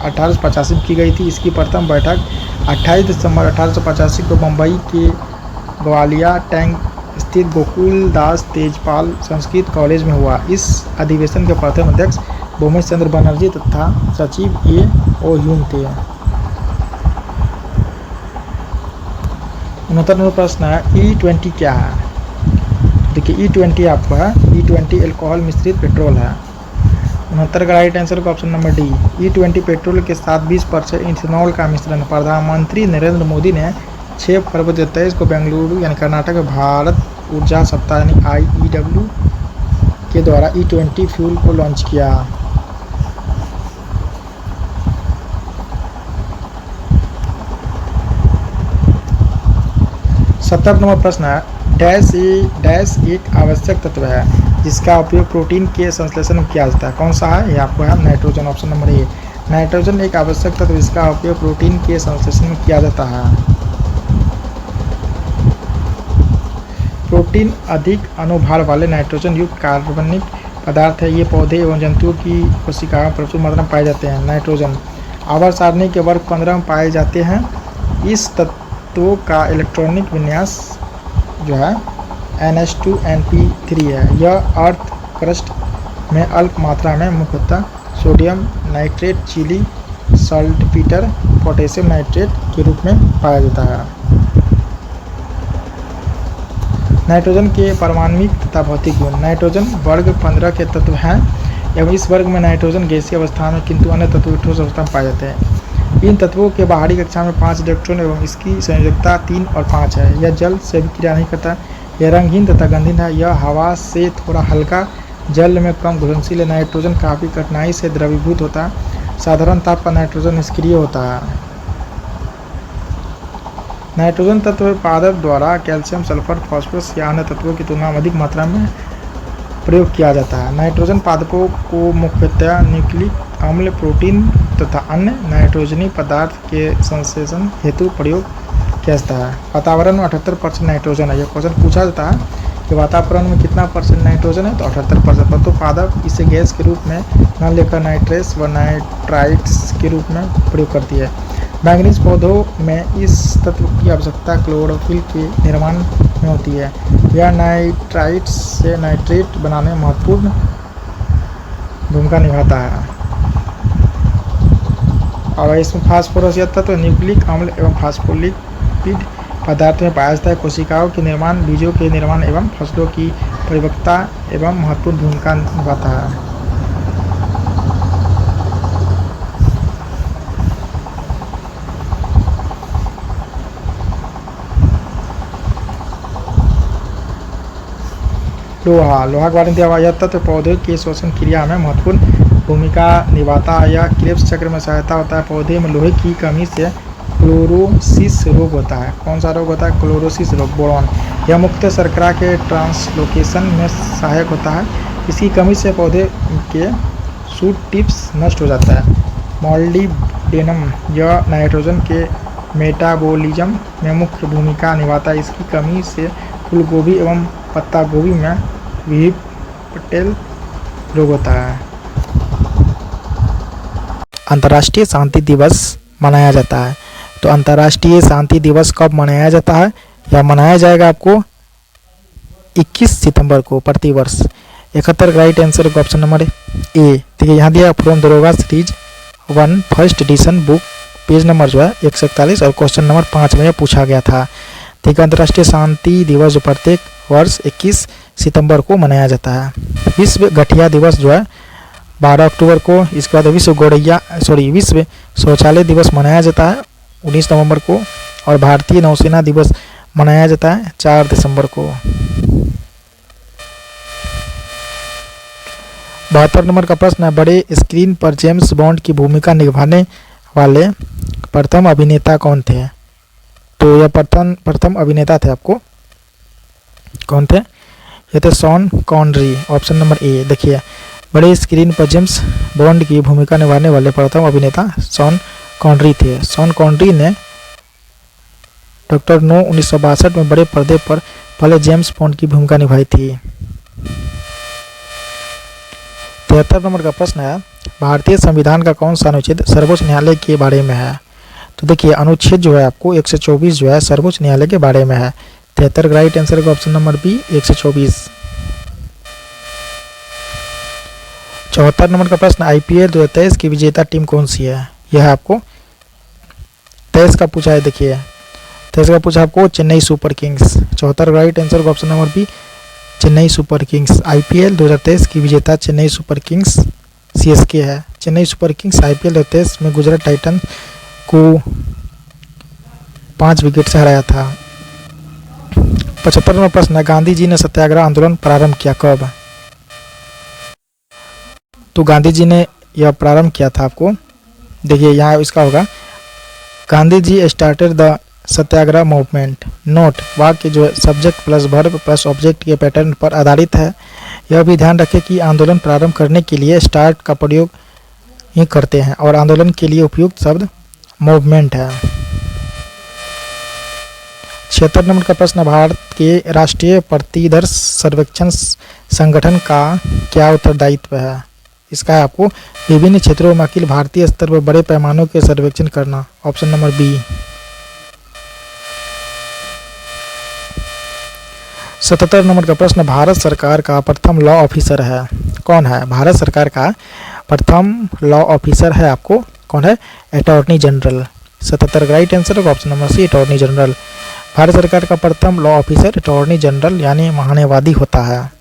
1885 की गई थी। इसकी प्रथम बैठक 28 दिसंबर 1885 को मुंबई के ग्वालिया टैंक स्थित गोकुल दास तेजपाल संस्कृत कॉलेज में हुआ। इस अधिवेशन के प्रथम अध्यक्ष भूमेश चंद्र बनर्जी तथा सचिव A.O. ह्यूम थे। 69 नंबर प्रश्न है E20 क्या है? देखिए E20 आपको है E20 अल्कोहल मिश्रित पेट्रोल है। 69 का राइट आंसर का option number D. E20 petrol के साथ 20% इथेनॉल का मिश्रण। प्रधानमंत्री नरेंद्र मोदी ने 6 फरवरी 2023 को बेंगलुरु यानी कर्नाटक में भारत ऊर्जा सप्ताह यानी IEW के द्वारा E20 फ्यूल को लॉन्च किया। सत्तर नंबर प्रश्न है डैश एक आवश्यक तत्व है जिसका उपयोग प्रोटीन के संश्लेषण में किया जाता है। कौन सा है? ये आपको है नाइट्रोजन, ऑप्शन नंबर ए। नाइट्रोजन एक आवश्यक तत्व जिसका उपयोग प्रोटीन के संश्लेषण में किया जाता है। प्रोटीन अधिक अणुभार वाले नाइट्रोजन युक्त कार्बनिक पदार्थ है। ये पौधे एवं जंतुओं की कोशिकाओं में प्रचुर मात्रा में पाए जाते हैं। नाइट्रोजन आवर्त सारणी के वर्ग 15 में पाए जाते हैं। इस तत्वों का इलेक्ट्रॉनिक विन्यास जो है NH2NP3 है। यह अर्थ क्रस्ट में अल्प मात्रा में मुख्यतः sodium nitrate, Chile saltpetre, potassium nitrate के रूप में पाया जाता है। नाइट्रोजन के परमाणुक तथा भौतिक गुण। नाइट्रोजन वर्ग 15 के तत्व हैं एवं इस वर्ग में नाइट्रोजन गैसीय अवस्था में किंतु अन्य तत्व ठोस अवस्था में पाए जाते हैं। इन तत्वों के बाहरी कक्षा में 5 इलेक्ट्रॉन एवं इसकी संयोजकता 3 और 5 है। यह जल से भी क्रिया नहीं करता। यह रंगहीन तथा गंधहीन है। यह हवा से थोड़ा हल्का, जल में कम घुलनशील है। नाइट्रोजन काफ़ी कठिनाई से द्रवीभूत होता है। साधारण ताप पर नाइट्रोजन निष्क्रिय होता है। नाइट्रोजन तत्व पादप द्वारा कैल्शियम, सल्फर, फास्फोरस या अन्य तत्वों की तुलना में अधिक मात्रा में प्रयोग किया जाता है। नाइट्रोजन पादपों को मुख्यतः न्यूक्लिक अम्ल, प्रोटीन तथा अन्य नाइट्रोजनी पदार्थ के संश्लेषण हेतु प्रयोग किया जाता है। वातावरण में 78% नाइट्रोजन है। यह क्वेश्चन पूछा जाता है कि वातावरण में कितना परसेंट नाइट्रोजन है, तो 78%। परंतु पादप इसे गैस के रूप में न लेकर नाइट्रेस व नाइट्राइट्स के रूप में प्रयोग करती है। मैंगनीज पौधों में इस तत्व की आवश्यकता क्लोरोफिल के निर्माण में होती है। यह नाइट्राइट्स से नाइट्रेट बनाने में महत्वपूर्ण भूमिका निभाता है। और इसमें फास्फोरस यह तत्व न्यूक्लिक अम्ल एवं फास्फोलिपिड पदार्थ में पाया जाता है। कोशिकाओं के निर्माण, बीजों के निर्माण एवं फसलों की परिपक्वता एवं महत्वपूर्ण भूमिका निभाता है। लोहा के बारे में दिया हुआ। यह तत्व पौधे के श्वसन क्रिया में महत्वपूर्ण भूमिका निभाता है। यह क्रेब्स चक्र में सहायता होता है। पौधे में लोहे की कमी से क्लोरोसिस रोग होता है। कौन सा रोग होता है? क्लोरोसिस रोग। बोरॉन यह मुख्यतः शर्करा के ट्रांसलोकेशन में सहायक होता है। इसकी कमी से पौधे के शूट टिप्स नष्ट हो जाता है। मॉलिब्डेनम यह नाइट्रोजन के मेटाबॉलिज्म में मुख्य भूमिका निभाता है। इसकी कमी से फूलगोभी एवं पत्ता गोभी में विहिपटेल रोग होता है। अंतर्राष्ट्रीय शांति दिवस मनाया जाता है। तो अंतर्राष्ट्रीय शांति दिवस कब मनाया जाता है? यह मनाया जाएगा आपको 21 सितंबर को प्रतिवर्ष। 71 राइट आंसर का ऑप्शन नंबर ए। देखिए यहाँ दिया फ्रॉम दरोगा series 1 first edition book, page number जो है 141 और क्वेश्चन नंबर 5 में यह पूछा गया था। ठीक है, अंतर्राष्ट्रीय शांति दिवस जो प्रत्येक वर्ष 21 सितंबर को मनाया जाता है। विश्व गठिया दिवस जो है 12 अक्टूबर को। इसके बाद विश्व शौचालय दिवस मनाया जाता है 19 नवंबर को। और भारतीय नौसेना दिवस मनाया जाता है 4 दिसंबर को। 72 नंबर का प्रश्न है बड़े स्क्रीन पर जेम्स बॉन्ड की भूमिका निभाने वाले प्रथम अभिनेता कौन थे? तो यह प्रथम अभिनेता थे आपको कौन थे? ये थे शॉन कॉनरी, ऑप्शन नंबर ए। देखिए बड़े स्क्रीन पर जेम्स बॉन्ड की भूमिका निभाने वाले प्रथम अभिनेता शॉन कॉनरी थे। शॉन कॉनरी ने डॉक्टर नो 1962 में बड़े पर्दे पर पहले जेम्स बॉन्ड की भूमिका निभाई थी। 73 नंबर का प्रश्न है भारतीय संविधान का कौन सा अनुच्छेद सर्वोच्च न्यायालय के बारे में है? तो देखिए अनुच्छेद जो है आपको 124 जो है सर्वोच्च न्यायालय के बारे में है। 73 का राइट आंसर का ऑप्शन नंबर बी 124। 74 नंबर का प्रश्न, IPL 2023 की विजेता टीम कौन सी है? यह आपको 23 का पूछा है। देखिए 23 का पूछा आपको चेन्नई सुपर किंग्स। 74 का राइट आंसर का option number B Chennai Super Kings. IPL 2023 की विजेता चेन्नई सुपर किंग्स CSK है। चेन्नई सुपर किंग्स IPL 2023 में गुजरात टाइटन को 5 विकेट से हराया था। 75वां प्रश्न है, गांधी जी ने सत्याग्रह आंदोलन प्रारंभ किया कब? तो गांधी जी ने यह प्रारंभ किया था आपको, देखिए यहाँ इसका होगा, Gandhi ji started the satyagraha movement. Note, वाक्य जो है subject plus verb plus object के पैटर्न पर आधारित है। यह भी ध्यान रखें कि आंदोलन प्रारंभ करने के लिए स्टार्ट का प्रयोग ही करते हैं और आंदोलन के लिए उपयुक्त शब्द मूवमेंट है। 76 नंबर का प्रश्न, भारत के राष्ट्रीय प्रतिदर्श सर्वेक्षण संगठन का क्या उत्तरदायित्व है? इसका है आपको विभिन्न क्षेत्रों में अखिल भारतीय स्तर पर बड़े पैमानों के सर्वेक्षण करना। Option number B. 77 नंबर का प्रश्न, भारत सरकार का प्रथम लॉ ऑफिसर है कौन है? भारत सरकार का प्रथम लॉ ऑफिसर है आपको कौन है? Attorney general. 77 का राइट आंसर होगा option number C attorney general. भारत सरकार का प्रथम लॉ ऑफिसर अटॉर्नी जनरल यानी महान्यायवादी होता है।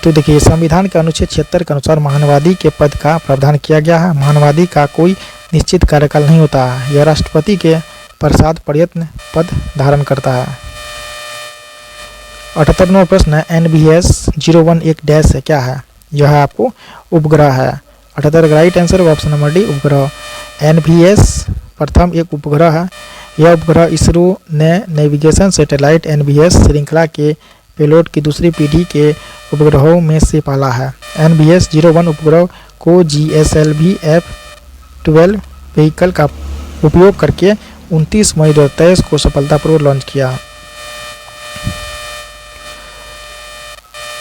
तो देखिए संविधान के अनुच्छेद 76 के अनुसार महान्यायवादी के पद का प्रावधान किया गया है। महान्यायवादी का कोई निश्चित कार्यकाल नहीं होता है। यह राष्ट्रपति के प्रसाद प्रयत्न पद धारण करता है। 78वां प्रश्न है, NVS 01 एक डैश है क्या है? यह आपको उपग्रह है। 78 का right answer option number D उपग्रह। NVS प्रथम एक उपग्रह है। यह उपग्रह इसरो ने नेविगेशन सैटेलाइट NVS श्रृंखला के पेलोड की दूसरी पीढ़ी के उपग्रहों में से पाला है। NVS 01 उपग्रह को GSLV F-12 व्हीकल का उपयोग करके 29 मई 2023 को सफलतापूर्वक लॉन्च किया।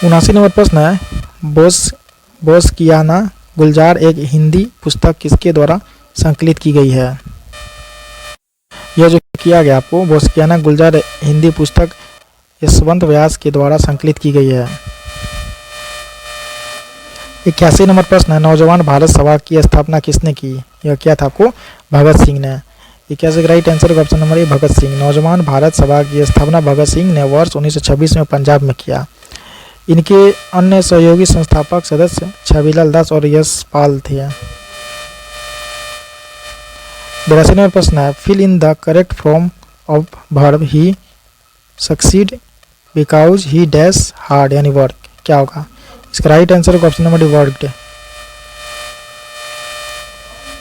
79 नंबर प्रश्न है, बोसकियाना गुलजार एक हिंदी पुस्तक किसके द्वारा संकलित की गई है? यह जो किया गया आपको बोसकियाना गुलजार हिंदी पुस्तक यशवंत व्यास के द्वारा संकलित की गई है। 81 नंबर प्रश्न है, नौजवान भारत सभा की स्थापना किसने की? यह क्या था आपको? भगत सिंह ने। 81 का right answer option number A Bhagat Singh. Naujawan Bharat सभा की स्थापना भगत सिंह ने वर्ष 1926 में पंजाब में किया। इनके अन्य सहयोगी संस्थापक सदस्य छविलाल दास और यशपाल थे। 82 नंबर प्रश्न है, fill in the correct form of verb he succeed because he dash hard यानी वर्क। क्या होगा इसका? राइट आंसर होगा option number D worked.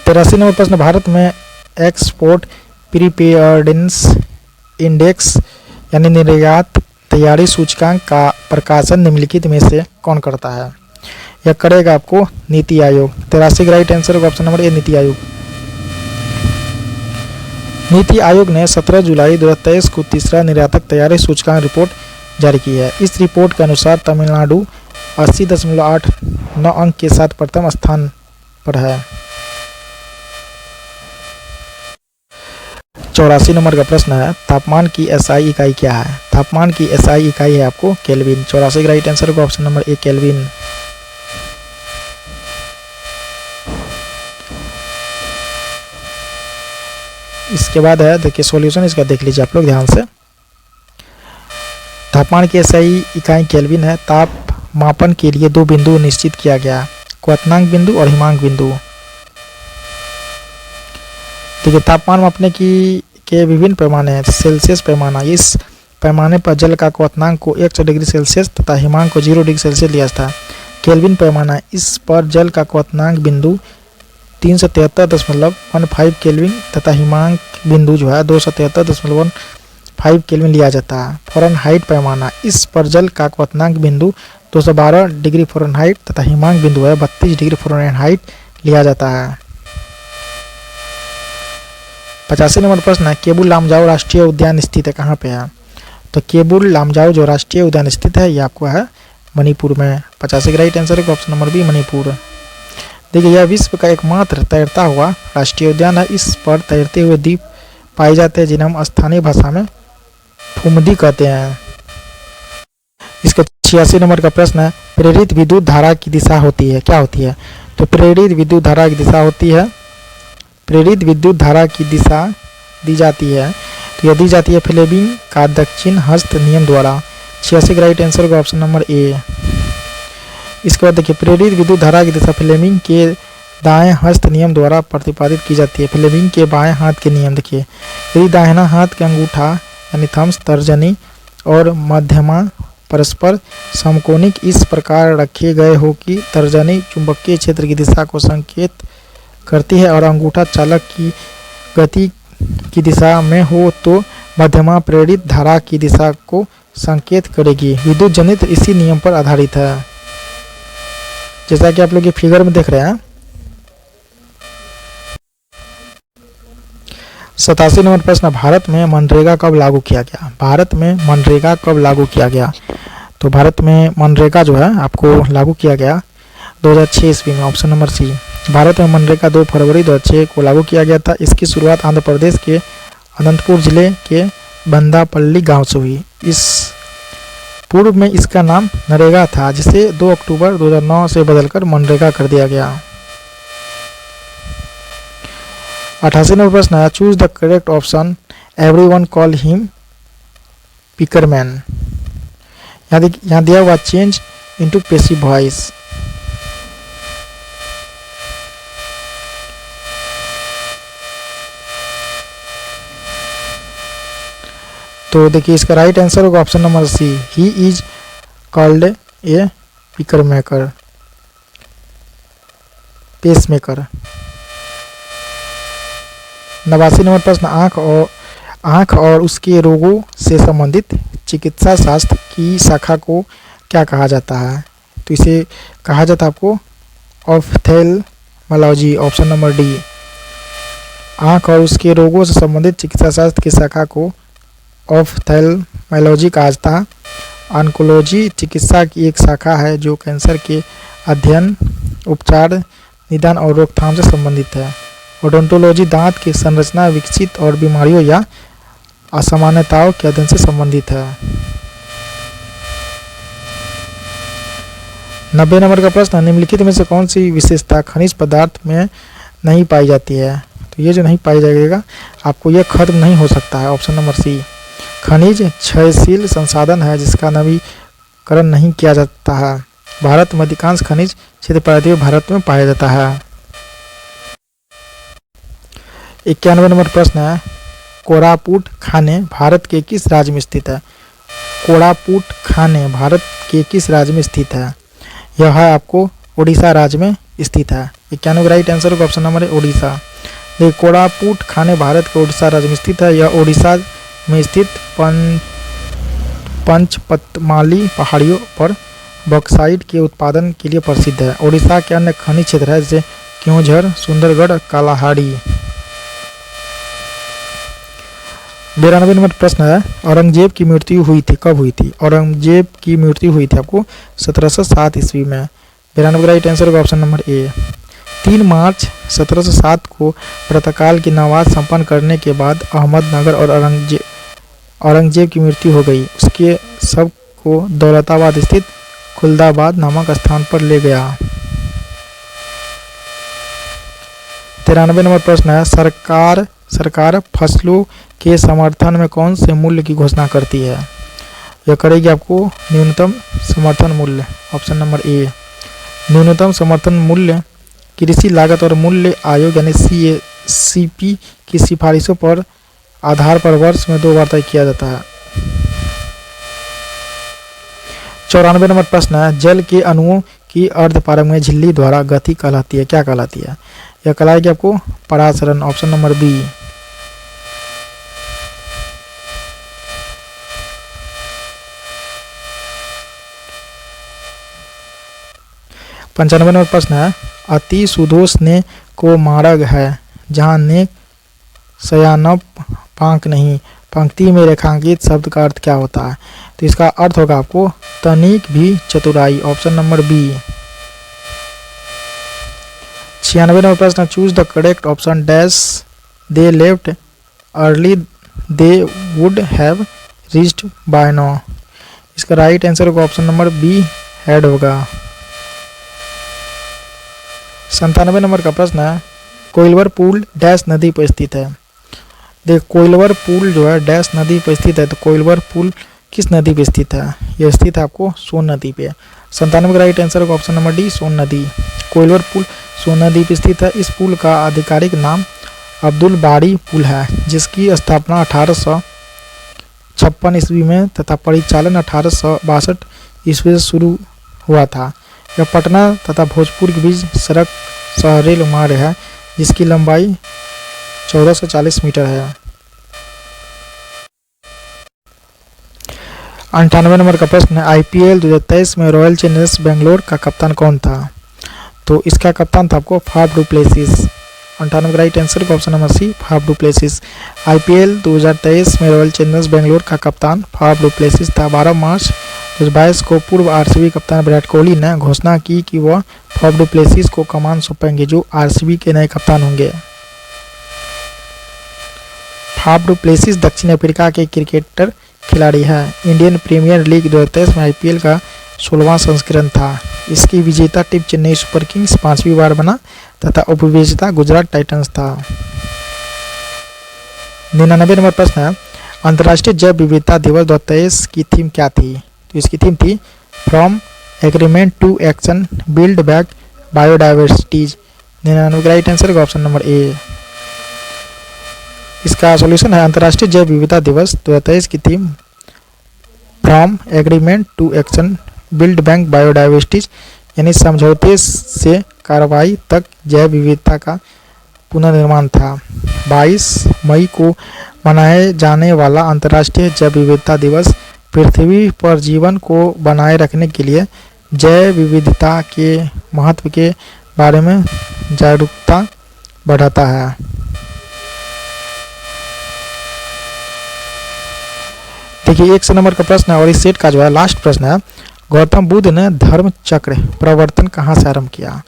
83 number प्रश्न, भारत में एक्सपोर्ट प्रीपेयर्डनेस इंडेक्स यानी निर्यात तैयारी सूचकांक का प्रकाशन निम्नलिखित में से कौन करता है? यह करेगा आपको नीति आयोग। 83 का राइट आंसर होगा ऑप्शन नंबर ए नीति आयोग। नीति आयोग ने 17 जुलाई 2023 को तीसरा निर्यातक तैयारी सूचकांक रिपोर्ट जारी की है। इस रिपोर्ट के अनुसार तमिलनाडु 80.89 अंक के साथ प्रथम स्थान पर है। 84 नंबर का प्रश्न है, तापमान की SI इकाई क्या है? तापमान की SI इकाई है आपको केल्विन। 84 का राइट आंसर होगा ऑप्शन नंबर ए केल्विन। इसके बाद है देखिए सॉल्यूशन, इसका देख लीजिए आप लोग ध्यान से। तापमान की SI इकाई केल्विन है। ताप मापन के लिए दो बिंदु निश्चित किया गया, क्वथनांक बिंदु और हिमांक बिंदु। देखिए तापमान मापने के विभिन्न पैमाने हैं। सेल्सियस पैमाना, इस पैमाने पर जल का क्वथनांक को 100 डिग्री सेल्सियस तथा हिमांक को 0 डिग्री सेल्सियस लिया था। केल्विन पैमाना, इस पर जल का क्वथनांक बिंदु 373.15 केल्विन तथा हिमांक बिंदु जो है 273.15 केल्विन लिया जाता है। फ़ारेनहाइट पैमाना, इस पर जल का क्वथनांक बिंदु 212 डिग्री फ़ारेनहाइट तथा हिमांक बिंदु है 32 डिग्री फ़ारेनहाइट लिया जाता है। 85 नंबर प्रश्न है, केबुल लामजाओ राष्ट्रीय उद्यान स्थित है कहाँ पे है? तो केबुल लामजाओ जो राष्ट्रीय उद्यान स्थित है ये आपको है मणिपुर में। 85 का राइट आंसर है ऑप्शन नंबर बी मणिपुर। देखिए यह विश्व का एकमात्र तैरता हुआ राष्ट्रीय उद्यान है। इस पर तैरते हुए द्वीप पाए जाते हैं जिन्हें हम स्थानीय भाषा में फुमदी कहते हैं। इसका 86 नंबर का प्रश्न है, प्रेरित विद्युत धारा की दिशा होती है, क्या होती है? तो प्रेरित विद्युत धारा की दिशा होती है, प्रेरित विद्युत धारा की दिशा दी जाती है, तो यह दी जाती है फ्लेमिंग का दक्षिण हस्त नियम द्वारा। 86 का राइट आंसर होगा ऑप्शन नंबर ए। इसके बाद देखिए, प्रेरित विद्युत धारा की दिशा फ्लेमिंग के दाएं हस्त नियम द्वारा प्रतिपादित की जाती है। फ्लेमिंग के बाएं हाथ के नियम देखिए, यदि दाहिना हाथ के अंगूठा यानी थम्स, तर्जनी और मध्यमा परस्पर समकोणिक इस प्रकार रखे गए हो कि तर्जनी चुंबकीय क्षेत्र की दिशा को संकेत करती है और अंगूठा चालक की गति की दिशा में हो, तो मध्यमा प्रेरित धारा की दिशा को संकेत करेगी। विद्युत जनित्र इसी नियम पर आधारित है, जैसा कि आप लोग ये फिगर में देख रहे हैं। 87 नंबर प्रश्न, भारत में मनरेगा कब लागू किया गया? भारत में मनरेगा कब लागू किया गया? तो भारत में मनरेगा जो है आपको लागू किया गया 2006 ईस्वी में, ऑप्शन नंबर सी। भारत में मनरेगा 2 फरवरी 2006 को लागू किया गया था। इसकी शुरुआत आंध्र प्रदेश के अनंतपुर जिले के बंदापल्ली गांव से हुई। इस पूर्व में इसका नाम नरेगा था, जिसे 2 अक्टूबर 2009 से बदलकर मनरेगा कर दिया गया। 88 नंबर प्रश्न है, choose the correct option, everyone call him Pickerman. यहाँ दिया हुआ चेंज इनटू पैसिव वॉइस। तो देखिए इसका राइट आंसर होगा option number C, he is called a picker maker, pacemaker. 89 number प्रश्न, आँख और उसके रोगों से संबंधित चिकित्सा शास्त्र की शाखा को क्या कहा जाता है? तो इसे कहा जाता है आपको ऑफ्थेल्मोलॉजी, ऑप्शन नंबर डी। आँख और उसके रोगों से संबंधित चिकित्सा शास्त्र की शाखा को ऑफ्थेल्मोलॉजी कहा जाता है। ऑन्कोलॉजी चिकित्सा की एक शाखा है जो कैंसर के अध्ययन, उपचार, निदान और रोकथाम से संबंधित है। ओडोंटोलॉजी दांत की संरचना, विकसित और बीमारियों या असामान्यताओं के अध्ययन से संबंधित है। 90 नंबर का प्रश्न, निम्नलिखित में से कौन सी विशेषता खनिज पदार्थ में नहीं पाई जाती है? तो ये जो नहीं पाई जाएगा आपको यह खत्म नहीं हो सकता है, ऑप्शन नंबर सी। खनिज क्षयशील संसाधन है जिसका नवीकरण नहीं किया जाता है। भारत में अधिकांश खनिज क्षेत्र प्रायद्वीपीय भारत में पाया जाता है। 91 नंबर प्रश्न है, कोरापुट खाने भारत के किस राज्य में स्थित है? कोरापुट खाने भारत के किस राज्य में स्थित है? यह है आपको उड़ीसा राज्य में स्थित है। 91 राइट आंसर का ऑप्शन नंबर है उड़ीसा। देखिए कोरापुट खाने भारत के उड़ीसा राज्य में स्थित है। यह उड़ीसा में स्थित पंचपतमाली पहाड़ियों पर बॉक्साइट के उत्पादन के लिए प्रसिद्ध है। उड़ीसा के अन्य खनिज क्षेत्र है जैसे क्योंझर, सुंदरगढ़, कालाहांडी। 92 नंबर प्रश्न है, औरंगजेब की मृत्यु हुई थी, कब हुई थी? औरंगजेब की मृत्यु हुई थी आपको 1707 ईस्वी में। 92 राइट आंसर होगा ऑप्शन नंबर ए। 3 मार्च 1707 को प्रातःकाल की नमाज संपन्न करने के बाद अहमदनगर और औरंगजेब की मृत्यु हो गई। उसके शव को दौलताबाद स्थित खुलदाबाद नामक स्थान पर ले गया। 93 नंबर प्रश्न है, सरकार फसलों के समर्थन में कौन से मूल्य की घोषणा करती है? यह करेगी आपको न्यूनतम समर्थन मूल्य, ऑप्शन नंबर ए। न्यूनतम समर्थन मूल्य कृषि लागत और मूल्य आयोग यानी CACP की सिफारिशों पर आधार पर वर्ष में 2 बार तय किया जाता है। 94 नंबर प्रश्न है, जल के अणुओं की अर्धपारगम्य झिल्ली द्वारा गति कहलाती है, क्या कहलाती है? यह कहलाएगी आपको परासरण, ऑप्शन नंबर बी। 95 नंबर प्रश्न है, अति सुदोष ने को मार्ग है जहाँ ने सयानप पांक नहीं। पंक्ति में रेखांकित शब्द का अर्थ क्या होता है? तो इसका अर्थ होगा आपको तनिक भी चतुराई, ऑप्शन नंबर बी। 96 नंबर प्रश्न, choose the correct option dash they left early they would have reached by now. इसका राइट आंसर होगा ऑप्शन नंबर बी हेड होगा। 97 नंबर का प्रश्न है, कोइलवर पुल डैश नदी पर स्थित है। देख कोइलवर पुल जो है डैश नदी पर स्थित है, तो कोइलवर पुल किस नदी पे स्थित है? यह स्थित है आपको सोन नदी पे। 97 का राइट आंसर होगा ऑप्शन नंबर डी सोन नदी। कोइलवर पुल सोन नदी पे स्थित है। इस पुल का आधिकारिक नाम अब्दुल बारी पुल है, जिसकी स्थापना 1856 ईस्वी में तथा परिचालन 1862 ईस्वी से शुरू हुआ था। यह पटना तथा भोजपुर के बीच सड़क रेल मार्ग है, जिसकी लंबाई 1440 मीटर है। 98 नंबर का प्रश्न है, IPL 2023 में रॉयल चैलेंजर्स बेंगलोर का कप्तान कौन था? तो इसका कप्तान था आपको फाफ डू प्लेसिस। 98 का राइट आंसर का option number C Faf du Plessis. IPL 2023 में रॉयल चैलेंजर्स बेंगलोर का कप्तान फाफ डू प्लेसिस था। 12 मार्च 2022 को पूर्व RCB कप्तान विराट कोहली ने घोषणा की कि वह फाफ डू प्लेसिस को कमान सौंपेंगे, जो RCB के नए कप्तान होंगे। फाफ डू प्लेसिस दक्षिण अफ्रीका के क्रिकेटर खिलाड़ी है। इंडियन प्रीमियर लीग 2023 में IPL का 16वां संस्करण था। इसकी विजेता टीम चेन्नई सुपर किंग्स 5वीं बार बना तथा उपविजेता गुजरात टाइटंस था। 99 नंबर प्रश्न है, अंतर्राष्ट्रीय जैव विविधता दिवस 2023 की थीम क्या थी? तो इसकी थीम थी from agreement to action build back biodiversities. 99 का राइट आंसर का ऑप्शन नंबर ए। इसका सॉल्यूशन है, अंतर्राष्ट्रीय जैव विविधता दिवस 2023 की theme from agreement to action build bank biodiversities, यानी समझौते से कार्रवाई तक जैव विविधता का पुनर्निर्माण था। 22 मई को मनाए जाने वाला अंतर्राष्ट्रीय जैव विविधता दिवस पृथ्वी पर जीवन को बनाए रखने के लिए जैव विविधता के महत्व के बारे में जागरूकता बढ़ाता है। देखिए 100 नंबर का प्रश्न है और इस सेट का जो है लास्ट प्रश्न है, गौतम बुद्ध ने धर्म चक्र प्रवर्तन कहाँ से आरंभ किया?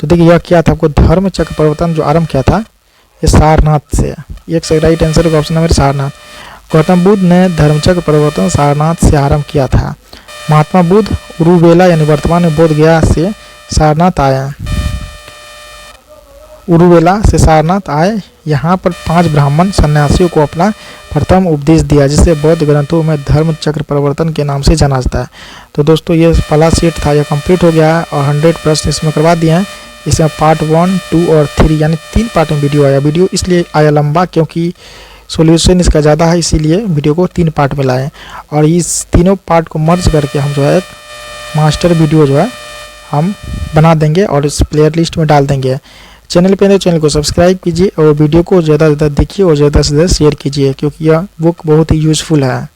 तो देखिए यह क्या था, आपको धर्म चक्र प्रवर्तन जो आरंभ किया था ये सारनाथ से। एक से राइट आंसर का ऑप्शन नंबर सारनाथ। गौतम बुद्ध ने धर्मचक्र प्रवर्तन सारनाथ से आरंभ किया था। महात्मा बुद्ध उरुवेला यानी वर्तमान में बोध गया से सारनाथ आया। उरुवेला से सारनाथ आए। यहाँ पर 5 ब्राह्मण सन्यासियों को अपना प्रथम उपदेश दिया, जिसे बौद्ध ग्रंथों में धर्म चक्र प्रवर्तन के नाम से जाना जाता है। तो दोस्तों ये पहला सेट था, यह कंप्लीट हो गया है और 100 प्रश्न इसमें करवा दिए हैं। इसमें पार्ट 1, 2 और 3 यानी 3 पार्ट में वीडियो आया। वीडियो इसलिए आया लंबा क्योंकि सॉल्यूशन इसका ज़्यादा है, इसीलिए वीडियो को 3 पार्ट में लाएँ और इस तीनों पार्ट को मर्ज करके हम जो है एक मास्टर वीडियो जो है हम बना देंगे और इस प्लेयर लिस्ट में डाल देंगे। चैनल पे चैनल को सब्सक्राइब कीजिए और वीडियो को ज़्यादा से ज़्यादा देखिए और ज़्यादा से ज़्यादा शेयर कीजिए, क्योंकि यह बुक बहुत ही यूज़फुल है।